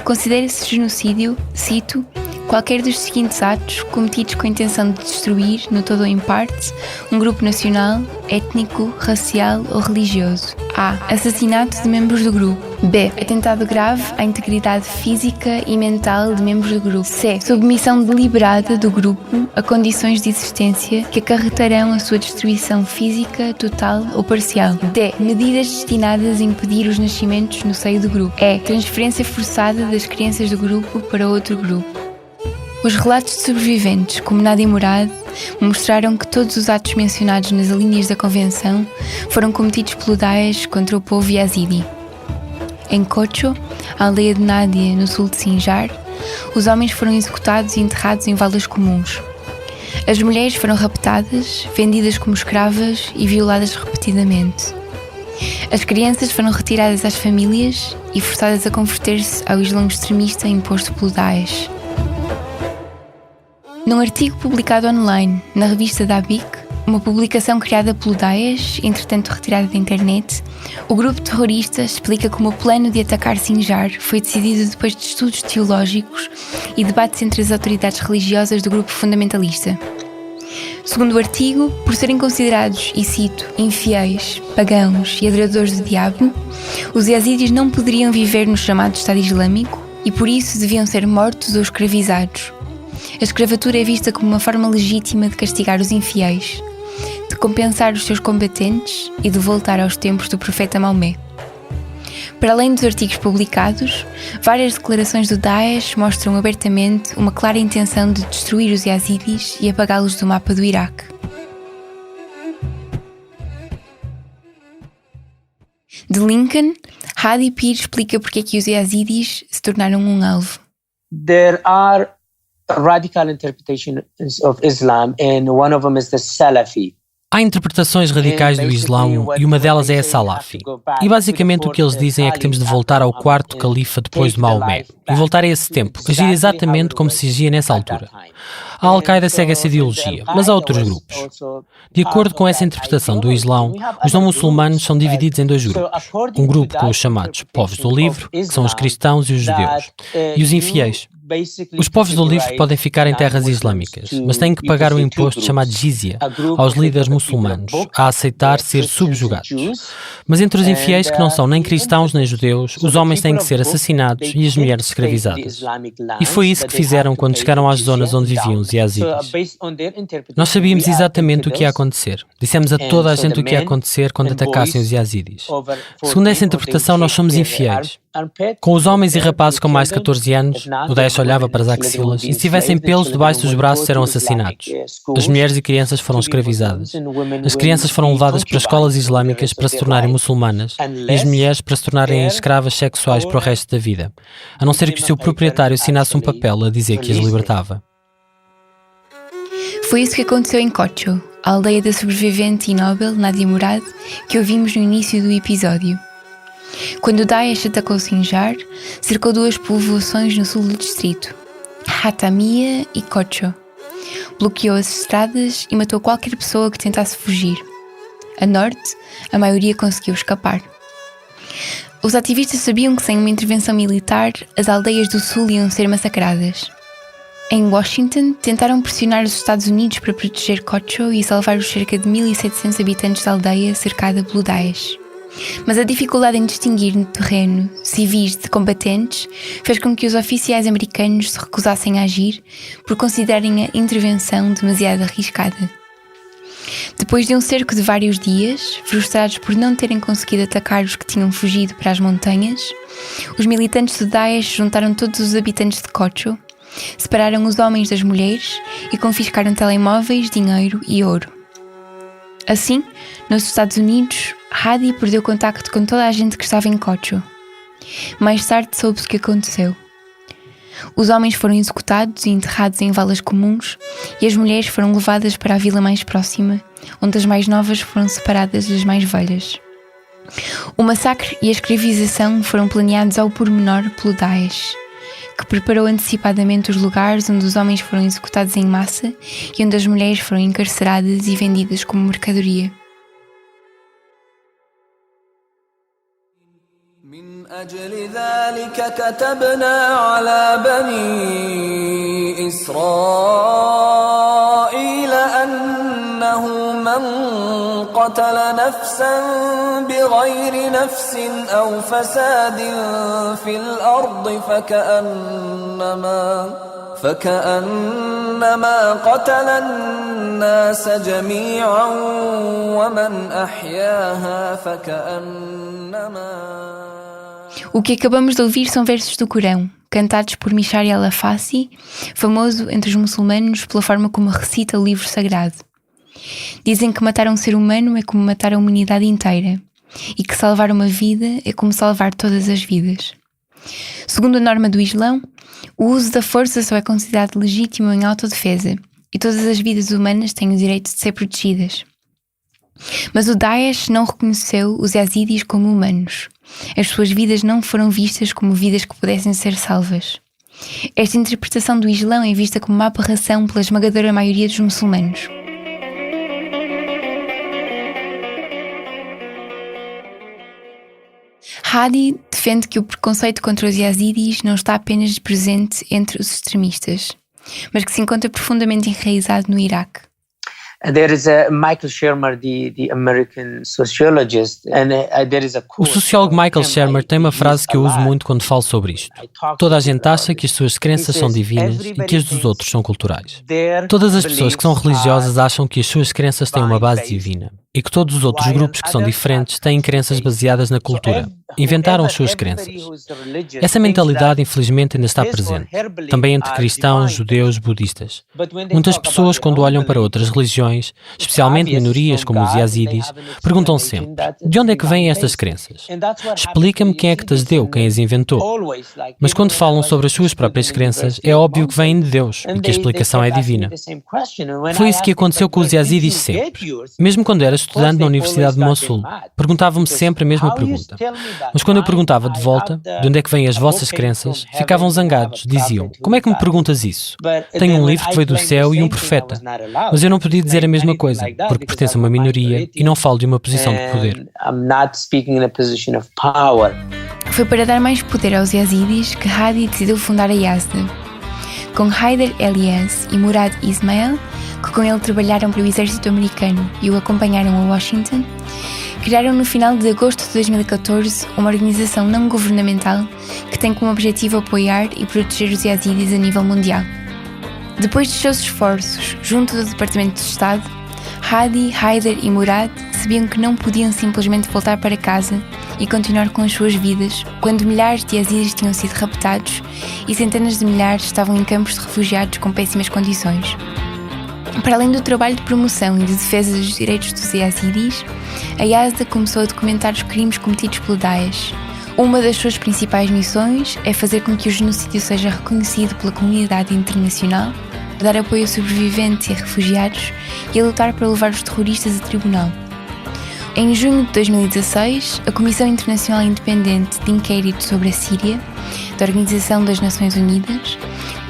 considera-se genocídio, cito, qualquer dos seguintes atos cometidos com a intenção de destruir, no todo ou em parte, um grupo nacional, étnico, racial ou religioso. A. Assassinato de membros do grupo. B. Atentado grave à integridade física e mental de membros do grupo. C. Submissão deliberada do grupo a condições de existência que acarretarão a sua destruição física, total ou parcial. D. Medidas destinadas a impedir os nascimentos no seio do grupo. E. Transferência forçada das crianças do grupo para outro grupo. Os relatos de sobreviventes, como Nadia Murad, mostraram que todos os atos mencionados nas linhas da Convenção foram cometidos pelo Daesh contra o povo yazidi. Em Kocho, a aldeia de Nadia, no sul de Sinjar, os homens foram executados e enterrados em valas comuns. As mulheres foram raptadas, vendidas como escravas e violadas repetidamente. As crianças foram retiradas às famílias e forçadas a converter-se ao Islão extremista imposto pelo Daesh. Num artigo publicado online na revista Dabiq, uma publicação criada pelo Daesh, entretanto retirada da internet, o grupo terrorista explica como o plano de atacar Sinjar foi decidido depois de estudos teológicos e debates entre as autoridades religiosas do grupo fundamentalista. Segundo o artigo, por serem considerados, e cito, infiéis, pagãos e adoradores do diabo, os yazidis não poderiam viver no chamado Estado Islâmico e por isso deviam ser mortos ou escravizados. A escravatura é vista como uma forma legítima de castigar os infiéis, de compensar os seus combatentes e de voltar aos tempos do profeta Maomé. Para além dos artigos publicados, várias declarações do Daesh mostram abertamente uma clara intenção de destruir os yazidis e apagá-los do mapa do Iraque. De Lincoln, Hadi Pir explica porque é que os yazidis se tornaram um alvo. There are radical interpretations of Islam, and one of them is the Salafi. Há interpretações radicais do Islão e uma delas é a Salafi. E basicamente o que eles dizem é que temos de voltar ao quarto califa depois de Maomé e voltar a esse tempo, agir exatamente como se agia nessa altura. A Al-Qaeda segue essa ideologia, mas há outros grupos. De acordo com essa interpretação do Islão, os não-muçulmanos são divididos em dois grupos. Um grupo com os chamados povos do livro, que são os cristãos e os judeus, e os infiéis. Os povos do livro podem ficar em terras islâmicas, mas têm que pagar um imposto chamado jizya aos líderes muçulmanos, a aceitar ser subjugados. Mas entre os infiéis que não são nem cristãos nem judeus, os homens têm que ser assassinados e as mulheres escravizadas. E foi isso que fizeram quando chegaram às zonas onde viviam os yazidis. Nós sabíamos exatamente o que ia acontecer. Dissemos a toda a gente o que ia acontecer quando atacassem os yazidis. Segundo essa interpretação, nós somos infiéis. Com os homens e rapazes com mais de 14 anos, o Daesh olhava para as axilas e se tivessem pelos debaixo dos braços eram assassinados. As mulheres e crianças foram escravizadas. As crianças foram levadas para escolas islâmicas para se tornarem muçulmanas e as mulheres para se tornarem escravas sexuais para o resto da vida, a não ser que o seu proprietário assinasse um papel a dizer que as libertava. Foi isso que aconteceu em Kocho, a aldeia da sobrevivente e Nobel Nadia Murad, que ouvimos no início do episódio. Quando o Daesh atacou Sinjar, cercou duas povoações no sul do distrito, Hatamia e Kocho. Bloqueou as estradas e matou qualquer pessoa que tentasse fugir. A norte, a maioria conseguiu escapar. Os ativistas sabiam que sem uma intervenção militar, as aldeias do sul iam ser massacradas. Em Washington, tentaram pressionar os Estados Unidos para proteger Kocho e salvar os cerca de 1.700 habitantes da aldeia cercada pelo Daesh. Mas a dificuldade em distinguir no terreno civis de combatentes fez com que os oficiais americanos se recusassem a agir por considerarem a intervenção demasiado arriscada. Depois de um cerco de vários dias, frustrados por não terem conseguido atacar os que tinham fugido para as montanhas, os militantes do Daesh juntaram todos os habitantes de Kocho, separaram os homens das mulheres e confiscaram telemóveis, dinheiro e ouro. Assim, nos Estados Unidos, Hadi perdeu contacto com toda a gente que estava em Kocho. Mais tarde soube-se o que aconteceu. Os homens foram executados e enterrados em valas comuns e as mulheres foram levadas para a vila mais próxima, onde as mais novas foram separadas das mais velhas. O massacre e a escravização foram planeados ao pormenor pelo Daesh, que preparou antecipadamente os lugares onde os homens foram executados em massa e onde as mulheres foram encarceradas e vendidas como mercadoria. من أجل ذلك كتبنا على بني إسرائيل أنه من قتل نفسا بغير نفس أو فساد في الأرض فكأنما قتل الناس جميعا ومن أحياها فكأنما. O que acabamos de ouvir são versos do Corão, cantados por Mishari al-Afasi, famoso entre os muçulmanos pela forma como recita o livro sagrado. Dizem que matar um ser humano é como matar a humanidade inteira, e que salvar uma vida é como salvar todas as vidas. Segundo a norma do Islão, o uso da força só é considerado legítimo em autodefesa, e todas as vidas humanas têm o direito de ser protegidas. Mas o Daesh não reconheceu os yazidis como humanos. As suas vidas não foram vistas como vidas que pudessem ser salvas. Esta interpretação do Islão é vista como uma aberração pela esmagadora maioria dos muçulmanos. Hadi defende que o preconceito contra os yazidis não está apenas presente entre os extremistas, mas que se encontra profundamente enraizado no Iraque. There is Michael Shermer, the American sociologist, and there is a O sociólogo Michael Shermer tem uma frase que eu uso muito quando falo sobre isto. Toda a gente acha que as suas crenças são divinas e que as dos outros são culturais. Todas as pessoas que são religiosas acham que as suas crenças têm uma base divina e que todos os outros grupos que são diferentes têm crenças baseadas na cultura. Inventaram as suas crenças. Essa mentalidade, infelizmente, ainda está presente, também entre cristãos, judeus, budistas. Muitas pessoas, quando olham para outras religiões, especialmente minorias como os yazidis, perguntam sempre: de onde é que vêm estas crenças? Explica-me quem é que te as deu, quem as inventou. Mas quando falam sobre as suas próprias crenças, é óbvio que vêm de Deus e que a explicação é divina. Foi isso que aconteceu com os yazidis sempre. Mesmo quando era estudante na Universidade de Mossul, perguntavam-me sempre a mesma pergunta. Mas quando eu perguntava de volta, de onde é que vêm as vossas crenças, ficavam zangados, diziam: como é que me perguntas isso? Tenho um livro que veio do céu e um profeta. Mas eu não podia dizer a mesma coisa, porque pertenço a uma minoria e não falo de uma posição de poder. Foi para dar mais poder aos yazidis que Hadi decidiu fundar a Yazda. Com Haider Elias e Murad Ismail, que com ele trabalharam para o exército americano e o acompanharam a Washington, criaram no final de agosto de 2014 uma organização não governamental que tem como objetivo apoiar e proteger os yazidis a nível mundial. Depois dos seus esforços junto do Departamento de Estado, Hadi, Haider e Murad sabiam que não podiam simplesmente voltar para casa e continuar com as suas vidas quando milhares de yazidis tinham sido raptados e centenas de milhares estavam em campos de refugiados com péssimas condições. Para além do trabalho de promoção e de defesa dos direitos dos yazidis, a Yazda começou a documentar os crimes cometidos pelo Daesh. Uma das suas principais missões é fazer com que o genocídio seja reconhecido pela comunidade internacional, dar apoio a sobreviventes e a refugiados e a lutar para levar os terroristas a tribunal. Em junho de 2016, a Comissão Internacional Independente de Inquérito sobre a Síria, da Organização das Nações Unidas,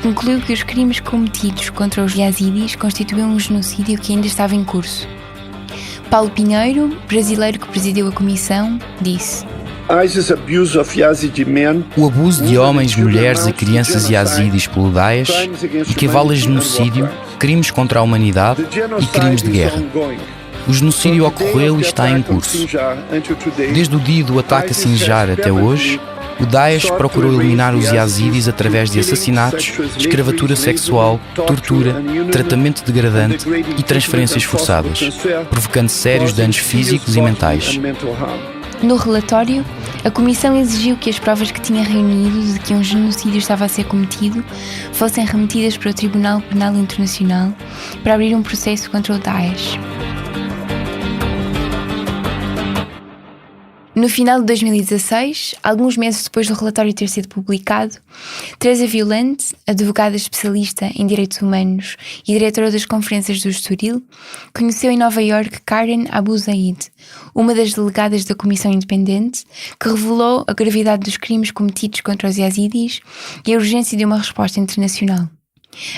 concluiu que os crimes cometidos contra os yazidis constituíam um genocídio que ainda estava em curso. Paulo Pinheiro, brasileiro que presidiu a comissão, disse: O abuso de homens, mulheres e crianças yazidis pelo Daesh equivale a genocídio, crimes contra a humanidade e crimes de guerra. O genocídio ocorreu e está em curso. Desde o dia do ataque a Sinjar até hoje, o Daesh procurou eliminar os yazidis através de assassinatos, escravatura sexual, tortura, tratamento degradante e transferências forçadas, provocando sérios danos físicos e mentais. No relatório, a Comissão exigiu que as provas que tinha reunido de que um genocídio estava a ser cometido fossem remetidas para o Tribunal Penal Internacional para abrir um processo contra o Daesh. No final de 2016, alguns meses depois do relatório ter sido publicado, Teresa Violent, advogada especialista em direitos humanos e diretora das conferências do Estoril, conheceu em Nova Iorque Karen Abu Zaid, uma das delegadas da Comissão Independente, que revelou a gravidade dos crimes cometidos contra os yazidis e a urgência de uma resposta internacional.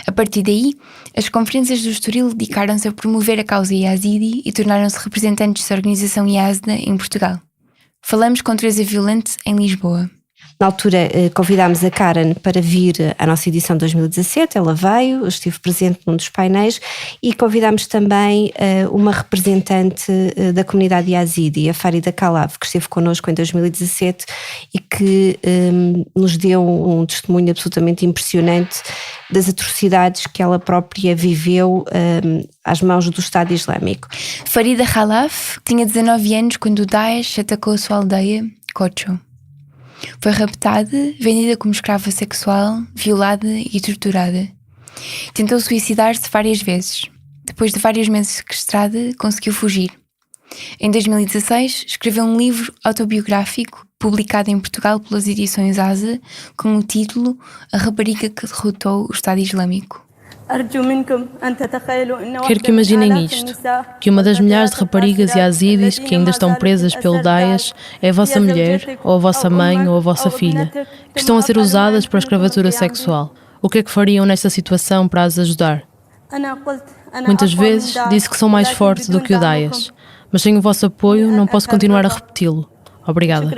A partir daí, as conferências do Estoril dedicaram-se a promover a causa yazidi e tornaram-se representantes da organização Yazda em Portugal. Falamos com Teresa Violent em Lisboa. Na altura convidámos a Karen para vir à nossa edição de 2017, ela veio, eu estive presente num dos painéis e convidámos também uma representante da comunidade yazidi, a Farida Khalaf, que esteve connosco em 2017 e que nos deu um testemunho absolutamente impressionante das atrocidades que ela própria viveu às mãos do Estado Islâmico. Farida Khalaf tinha 19 anos quando o Daesh atacou a sua aldeia, Kocho. Foi raptada, vendida como escrava sexual, violada e torturada. Tentou suicidar-se várias vezes. Depois de vários meses sequestrada, conseguiu fugir. Em 2016, escreveu um livro autobiográfico, publicado em Portugal pelas edições ASA, com o título A Rapariga que Derrotou o Estado Islâmico. Quero que imaginem isto, que uma das milhares de raparigas yazidis que ainda estão presas pelo Daesh é a vossa mulher, ou a vossa mãe, ou a vossa filha, que estão a ser usadas para a escravatura sexual. O que é que fariam nesta situação para as ajudar? Muitas vezes disse que sou mais forte do que o Daesh, mas sem o vosso apoio não posso continuar a repeti-lo. Obrigada.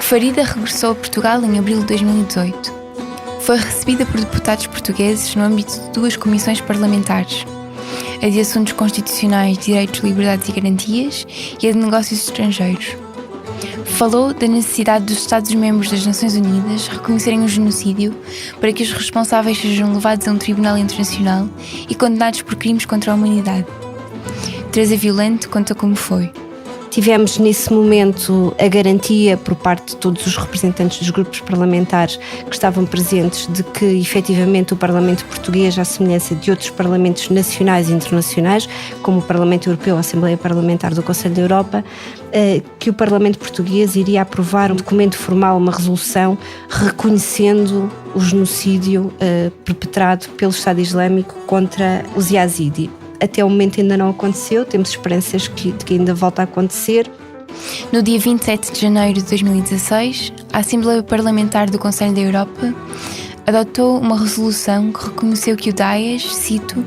Farida regressou a Portugal em abril de 2018. Foi recebida por deputados portugueses no âmbito de 2 comissões parlamentares, a de Assuntos Constitucionais, Direitos, Liberdades e Garantias e a de Negócios Estrangeiros. Falou da necessidade dos Estados-membros das Nações Unidas reconhecerem o genocídio para que os responsáveis sejam levados a um tribunal internacional e condenados por crimes contra a humanidade. Teresa Violante conta como foi. Tivemos nesse momento a garantia por parte de todos os representantes dos grupos parlamentares que estavam presentes de que efetivamente o Parlamento Português, à semelhança de outros parlamentos nacionais e internacionais, como o Parlamento Europeu, a Assembleia Parlamentar do Conselho da Europa, que o Parlamento Português iria aprovar um documento formal, uma resolução, reconhecendo o genocídio perpetrado pelo Estado Islâmico contra os Yazidi. Até o momento ainda não aconteceu, temos esperanças de que ainda volta a acontecer. No dia 27 de janeiro de 2016, a Assembleia Parlamentar do Conselho da Europa adotou uma resolução que reconheceu que o Daesh, cito,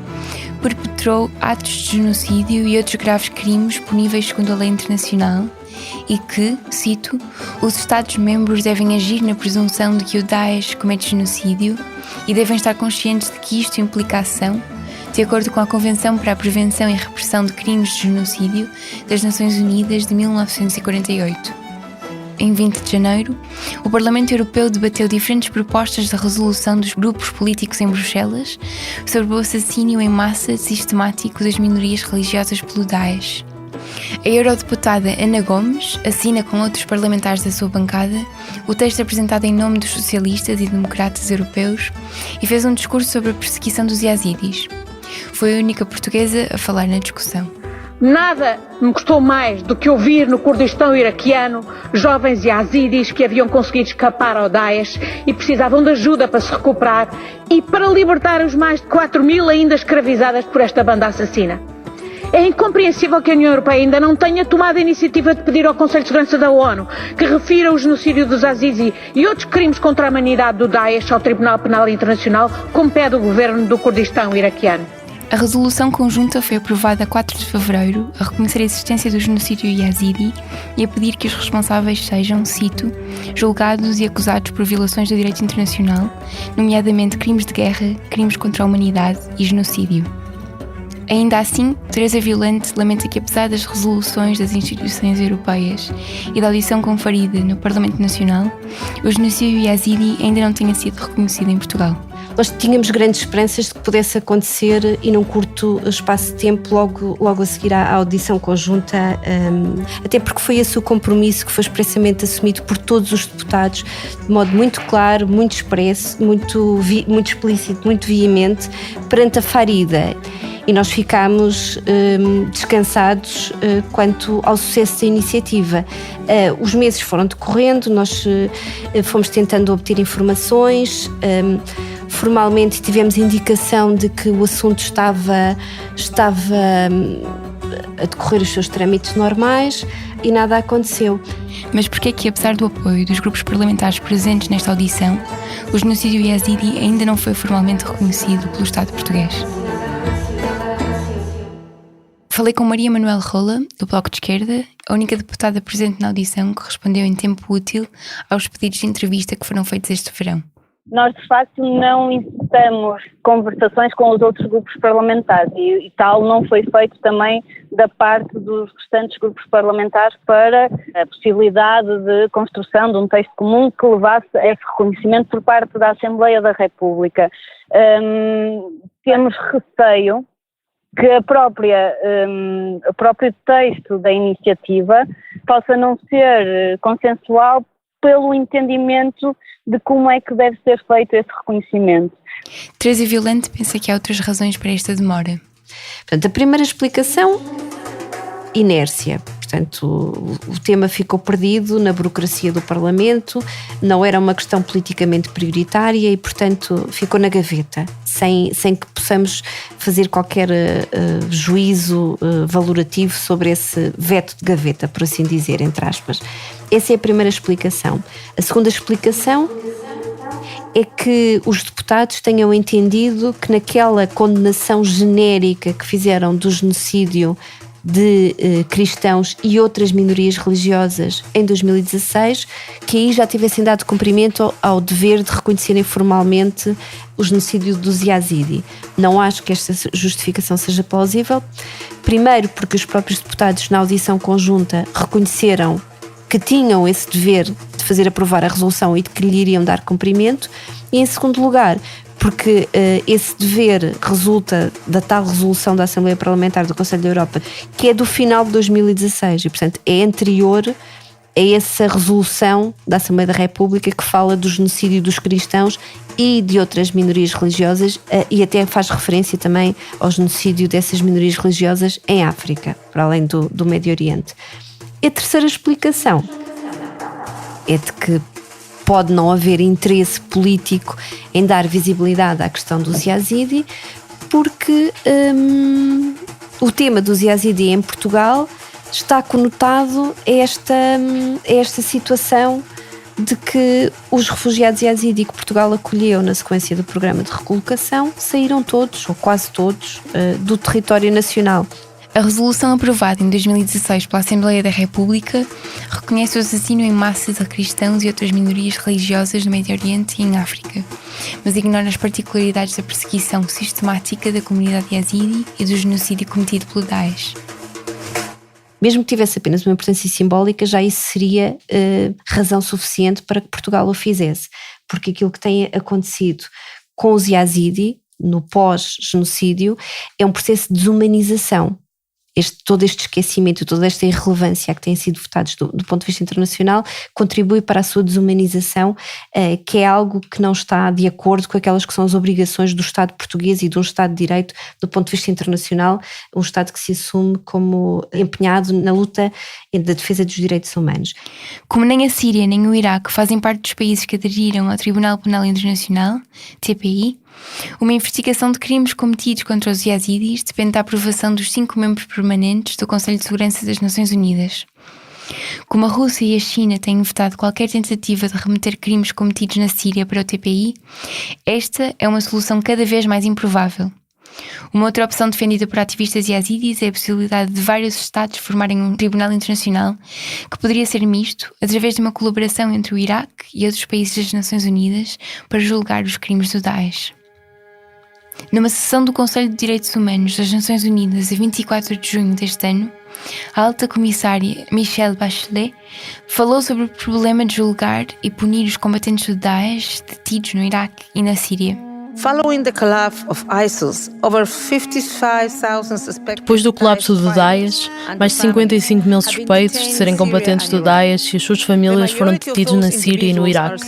perpetrou atos de genocídio e outros graves crimes puníveis segundo a lei internacional e que, cito, os Estados-membros devem agir na presunção de que o Daesh comete genocídio e devem estar conscientes de que isto implica ação de acordo com a Convenção para a Prevenção e Repressão de Crimes de Genocídio das Nações Unidas de 1948. Em 20 de janeiro, o Parlamento Europeu debateu diferentes propostas de resolução dos grupos políticos em Bruxelas sobre o assassínio em massa sistemático das minorias religiosas pelo Daesh. A eurodeputada Ana Gomes assina com outros parlamentares da sua bancada o texto apresentado em nome dos socialistas e democratas europeus e fez um discurso sobre a perseguição dos yazidis. Foi a única portuguesa a falar na discussão. Nada me custou mais do que ouvir no Kurdistão iraquiano jovens yazidis que haviam conseguido escapar ao Daesh e precisavam de ajuda para se recuperar e para libertar os mais de 4.000 ainda escravizadas por esta banda assassina. É incompreensível que a União Europeia ainda não tenha tomado a iniciativa de pedir ao Conselho de Segurança da ONU que refira o genocídio dos Azizi e outros crimes contra a humanidade do Daesh ao Tribunal Penal Internacional, como pede o governo do Kurdistão iraquiano. A resolução conjunta foi aprovada a 4 de fevereiro a reconhecer a existência do genocídio yazidi e a pedir que os responsáveis sejam, cito, julgados e acusados por violações do direito internacional, nomeadamente crimes de guerra, crimes contra a humanidade e genocídio. Ainda assim, Teresa Violante lamenta que, apesar das resoluções das instituições europeias e da audição conferida no Parlamento Nacional, o genocídio yazidi ainda não tenha sido reconhecido em Portugal. Nós tínhamos grandes esperanças de que pudesse acontecer e num curto espaço de tempo, logo a seguir à audição conjunta, até porque foi esse o compromisso que foi expressamente assumido por todos os deputados, de modo muito claro, muito expresso, muito explícito, muito veemente, perante a Farida. E nós ficámos descansados quanto ao sucesso da iniciativa. Os meses foram decorrendo, nós fomos tentando obter informações, formalmente tivemos indicação de que o assunto estava a decorrer os seus trâmites normais e nada aconteceu. Mas porquê que, apesar do apoio dos grupos parlamentares presentes nesta audição, o genocídio yazidi ainda não foi formalmente reconhecido pelo Estado português? Falei com Maria Manuel Rola, do Bloco de Esquerda, a única deputada presente na audição que respondeu em tempo útil aos pedidos de entrevista que foram feitos este verão. Nós, de facto, não incitamos conversações com os outros grupos parlamentares e tal não foi feito também da parte dos restantes grupos parlamentares para a possibilidade de construção de um texto comum que levasse a esse reconhecimento por parte da Assembleia da República. Temos receio que o próprio texto da iniciativa possa não ser consensual pelo entendimento de como é que deve ser feito esse reconhecimento. Teresa Violante pensa que há outras razões para esta demora. Portanto, a primeira explicação, inércia. Portanto, o tema ficou perdido na burocracia do Parlamento, não era uma questão politicamente prioritária e, portanto, ficou na gaveta, sem que possamos fazer qualquer juízo valorativo sobre esse veto de gaveta, por assim dizer, entre aspas. Essa é a primeira explicação. A segunda explicação é que os deputados tenham entendido que naquela condenação genérica que fizeram do genocídio de cristãos e outras minorias religiosas em 2016, que aí já tivessem dado cumprimento ao dever de reconhecerem formalmente o genocídio dos Yazidi. Não acho que esta justificação seja plausível. Primeiro, porque os próprios deputados na audição conjunta reconheceram que tinham esse dever de fazer aprovar a resolução e de que lhe iriam dar cumprimento, e em segundo lugar, porque esse dever resulta da tal resolução da Assembleia Parlamentar do Conselho da Europa, que é do final de 2016 e, portanto, é anterior a essa resolução da Assembleia da República que fala do genocídio dos cristãos e de outras minorias religiosas e até faz referência também ao genocídio dessas minorias religiosas em África, para além do Médio Oriente. E a terceira explicação é de que pode não haver interesse político em dar visibilidade à questão dos Yazidi, porque o tema dos Yazidi em Portugal está conotado a esta situação de que os refugiados Yazidi que Portugal acolheu na sequência do programa de recolocação saíram todos, ou quase todos, do território nacional. A resolução aprovada em 2016 pela Assembleia da República reconhece o assassínio em massa de cristãos e outras minorias religiosas no Médio Oriente e em África, mas ignora as particularidades da perseguição sistemática da comunidade Yazidi e do genocídio cometido pelo Daesh. Mesmo que tivesse apenas uma importância simbólica, já isso seria razão suficiente para que Portugal o fizesse, porque aquilo que tem acontecido com os Yazidi no pós-genocídio é um processo de desumanização. Todo este esquecimento, toda esta irrelevância a que têm sido votados do ponto de vista internacional contribui para a sua desumanização, que é algo que não está de acordo com aquelas que são as obrigações do Estado português e de um Estado de Direito do ponto de vista internacional, um Estado que se assume como empenhado na luta da defesa dos direitos humanos. Como nem a Síria nem o Iraque fazem parte dos países que aderiram ao Tribunal Penal Internacional, TPI, uma investigação de crimes cometidos contra os Yazidis depende da aprovação dos 5 membros permanentes do Conselho de Segurança das Nações Unidas. Como a Rússia e a China têm vetado qualquer tentativa de remeter crimes cometidos na Síria para o TPI, esta é uma solução cada vez mais improvável. Uma outra opção defendida por ativistas yazidis é a possibilidade de vários Estados formarem um tribunal internacional que poderia ser misto através de uma colaboração entre o Iraque e outros países das Nações Unidas para julgar os crimes do Daesh. Numa sessão do Conselho de Direitos Humanos das Nações Unidas a 24 de junho deste ano, a alta comissária Michelle Bachelet falou sobre o problema de julgar e punir os combatentes do Daesh detidos no Iraque e na Síria. Depois do colapso do Daesh, mais de 55 mil suspeitos de serem combatentes do Daesh e as suas famílias foram detidos na Síria e no Iraque.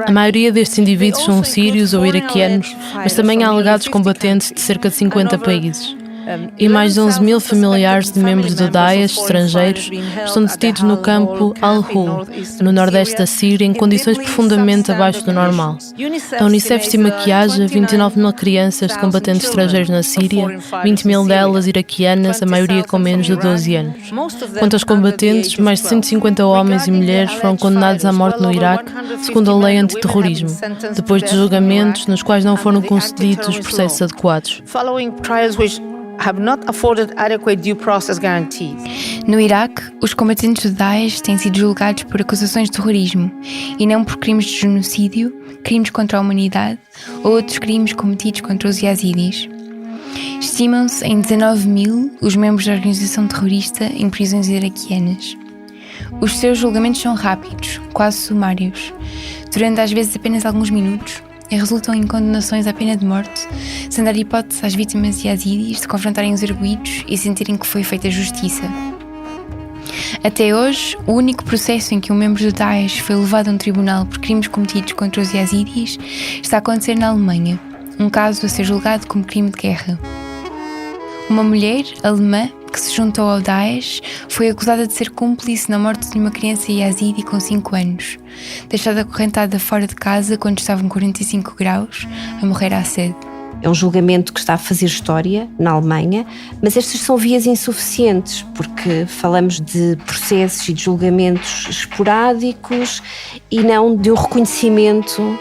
A maioria destes indivíduos são sírios ou iraquianos, mas também há alegados combatentes de cerca de 50 países. E mais de 11 mil familiares de membros do Daesh estrangeiros estão detidos no campo Al-Hol, no nordeste da Síria, em condições profundamente abaixo do normal. A Unicef estima que haja 29 mil crianças de combatentes estrangeiros na Síria, 20 mil delas iraquianas, a maioria com menos de 12 anos. Quanto aos combatentes, mais de 150 homens e mulheres foram condenados à morte no Iraque, segundo a lei antiterrorismo, depois de julgamentos nos quais não foram concedidos os processos adequados. No Iraque, os combatentes do Daesh têm sido julgados por acusações de terrorismo e não por crimes de genocídio, crimes contra a humanidade ou outros crimes cometidos contra os Yazidis. Estimam-se em 19 mil os membros da organização terrorista em prisões iraquianas. Os seus julgamentos são rápidos, quase sumários, durando às vezes apenas alguns minutos, e resultam em condenações à pena de morte, sem dar hipótese às vítimas yazidis de confrontarem os arguidos e sentirem que foi feita justiça. Até hoje, o único processo em que um membro do Daesh foi levado a um tribunal por crimes cometidos contra os yazidis está a acontecer na Alemanha, um caso a ser julgado como crime de guerra. Uma mulher alemã que que se juntou ao Daesh, foi acusada de ser cúmplice na morte de uma criança yazidi com 5 anos, deixada acorrentada fora de casa quando estavam 45 graus, a morrer à sede. É um julgamento que está a fazer história na Alemanha, mas estas são vias insuficientes, porque falamos de processos e de julgamentos esporádicos e não de um reconhecimento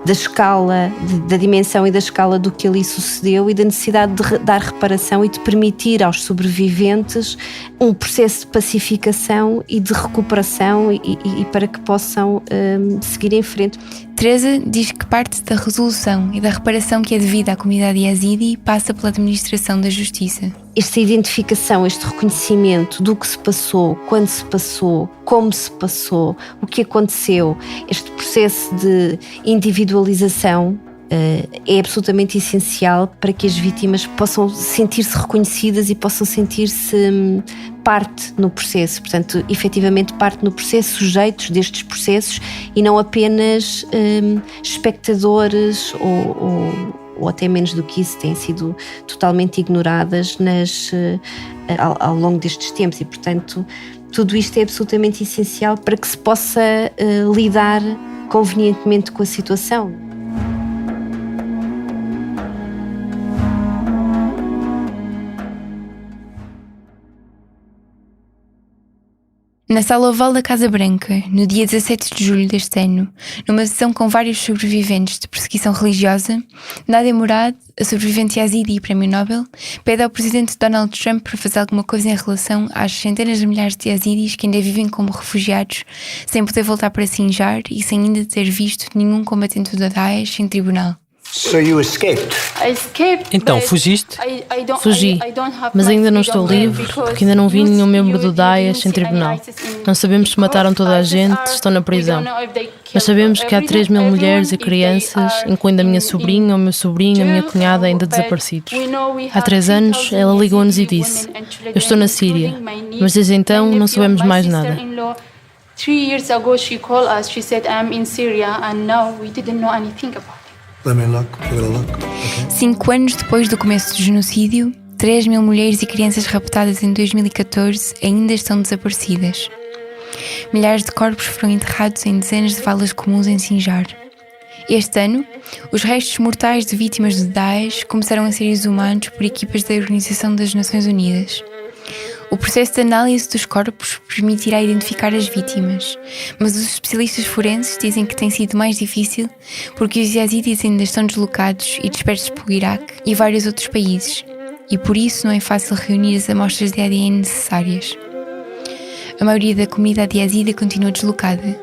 da escala, da dimensão e da escala do que ali sucedeu e da necessidade de dar reparação e de permitir aos sobreviventes um processo de pacificação e de recuperação e para que possam seguir em frente. Teresa diz que parte da resolução e da reparação que é devida à comunidade yazidi passa pela administração da justiça. Esta identificação, este reconhecimento do que se passou, quando se passou, como se passou, o que aconteceu, este processo de individualização é absolutamente essencial para que as vítimas possam sentir-se reconhecidas e possam sentir-se parte no processo, portanto, efetivamente parte no processo, sujeitos destes processos e não apenas espectadores ou até menos do que isso, têm sido totalmente ignoradas ao longo destes tempos e, portanto, tudo isto é absolutamente essencial para que se possa lidar convenientemente com a situação. Na sala oval da Casa Branca, no dia 17 de julho deste ano, numa sessão com vários sobreviventes de perseguição religiosa, Nadia Murad, a sobrevivente yazidi e prémio Nobel, pede ao presidente Donald Trump para fazer alguma coisa em relação às centenas de milhares de yazidis que ainda vivem como refugiados, sem poder voltar para Sinjar e sem ainda ter visto nenhum combatente do Daesh em tribunal. So you escaped? Então, fugiste? Fugi, mas ainda não estou livre porque ainda não vi nenhum membro do Daesh em tribunal. Não sabemos se mataram toda a gente, se estão na prisão. Mas sabemos que há 3.000 mulheres e crianças, incluindo a minha sobrinha, o meu sobrinho, a minha cunhada, ainda desaparecidos. Há 3 anos, ela ligou-nos e disse: eu estou na Síria, mas desde então não sabemos mais nada. 3 years ago she called us, she said I'm in Syria and now we didn't know anything about it. Let me look. We're gonna look. Okay. 5 anos depois do começo do genocídio, 3.000 mulheres e crianças raptadas em 2014 ainda estão desaparecidas. Milhares de corpos foram enterrados em dezenas de valas comuns em Sinjar. Este ano, os restos mortais de vítimas do Daesh começaram a ser exumados por equipas da Organização das Nações Unidas. O processo de análise dos corpos permitirá identificar as vítimas, mas os especialistas forenses dizem que tem sido mais difícil porque os yazidis ainda estão deslocados e dispersos pelo Iraque e vários outros países, e por isso não é fácil reunir as amostras de ADN necessárias. A maioria da comunidade yazidi continua deslocada,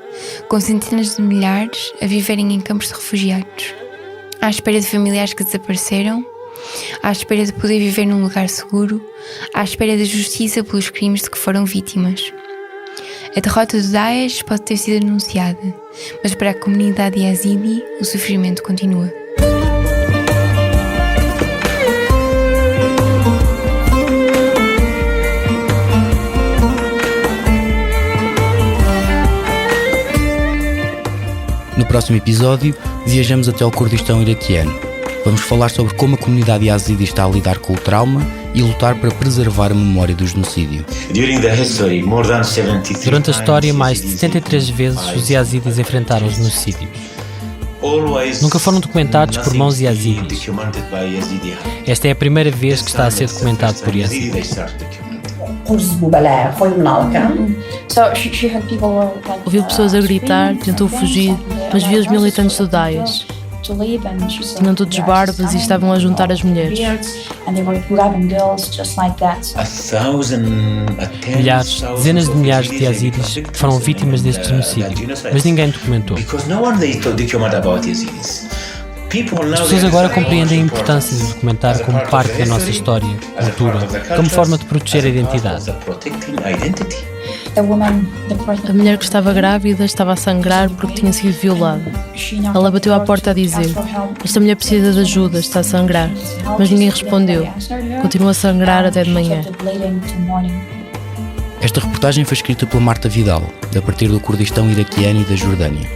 com centenas de milhares a viverem em campos de refugiados, à espera de familiares que desapareceram, à espera de poder viver num lugar seguro, à espera da justiça pelos crimes de que foram vítimas. A derrota do Daesh pode ter sido anunciada, mas para a comunidade yazidi o sofrimento continua. No próximo episódio, viajamos até ao Kurdistão iraquiano. Vamos falar sobre como a comunidade yazidi está a lidar com o trauma e lutar para preservar a memória do genocídio. Durante a história, mais de 73 vezes os yazidis enfrentaram o genocídio. Nunca foram documentados por mãos yazidis. Esta é a primeira vez que está a ser documentado por yazidis. Ouviu pessoas a gritar, tentou fugir, mas viu os militantes do Daesh. Tinham todos barbas e estavam a juntar as mulheres. Milhares, dezenas de milhares de yazidis foram vítimas deste genocídio, mas ninguém documentou. As pessoas agora compreendem a importância de documentar como parte da nossa história, cultura, como forma de proteger a identidade. A mulher que estava grávida estava a sangrar porque tinha sido violada. Ela bateu à porta a dizer: esta mulher precisa de ajuda, está a sangrar. Mas ninguém respondeu. Continua a sangrar até de manhã. Esta reportagem foi escrita pela Marta Vidal, a partir do Kurdistão iraquiano e da Jordânia.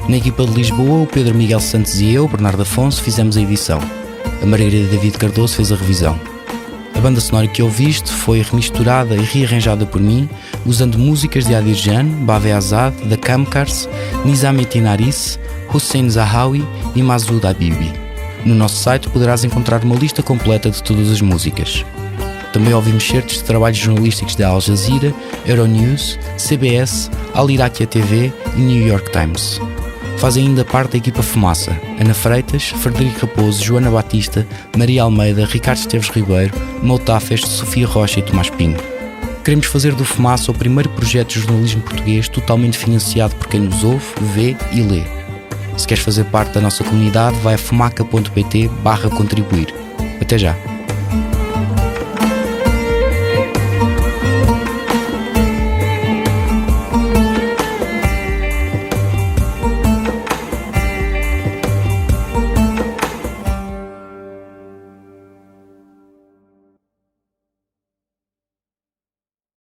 Na equipa de Lisboa, o Pedro Miguel Santos e eu, Bernardo Afonso, fizemos a edição. A Margarida David Cardoso fez a revisão. A banda sonora que ouviste foi remisturada e rearranjada por mim, usando músicas de Adir Jan, Bave Azad, The Kamkars, Nizamettin Haris, Hussein Zahawi e Masoud Habibi. No nosso site poderás encontrar uma lista completa de todas as músicas. Também ouvimos certos de trabalhos jornalísticos da Al Jazeera, Euronews, CBS, Al Iraqiya TV e New York Times. Fazem ainda parte da equipa Fumaça: Ana Freitas, Frederico Raposo, Joana Batista, Maria Almeida, Ricardo Esteves Ribeiro, Moutafes, Sofia Rocha e Tomás Pinho. Queremos fazer do Fumaça o primeiro projeto de jornalismo português totalmente financiado por quem nos ouve, vê e lê. Se queres fazer parte da nossa comunidade, vai a fumaca.pt/contribuir. Até já!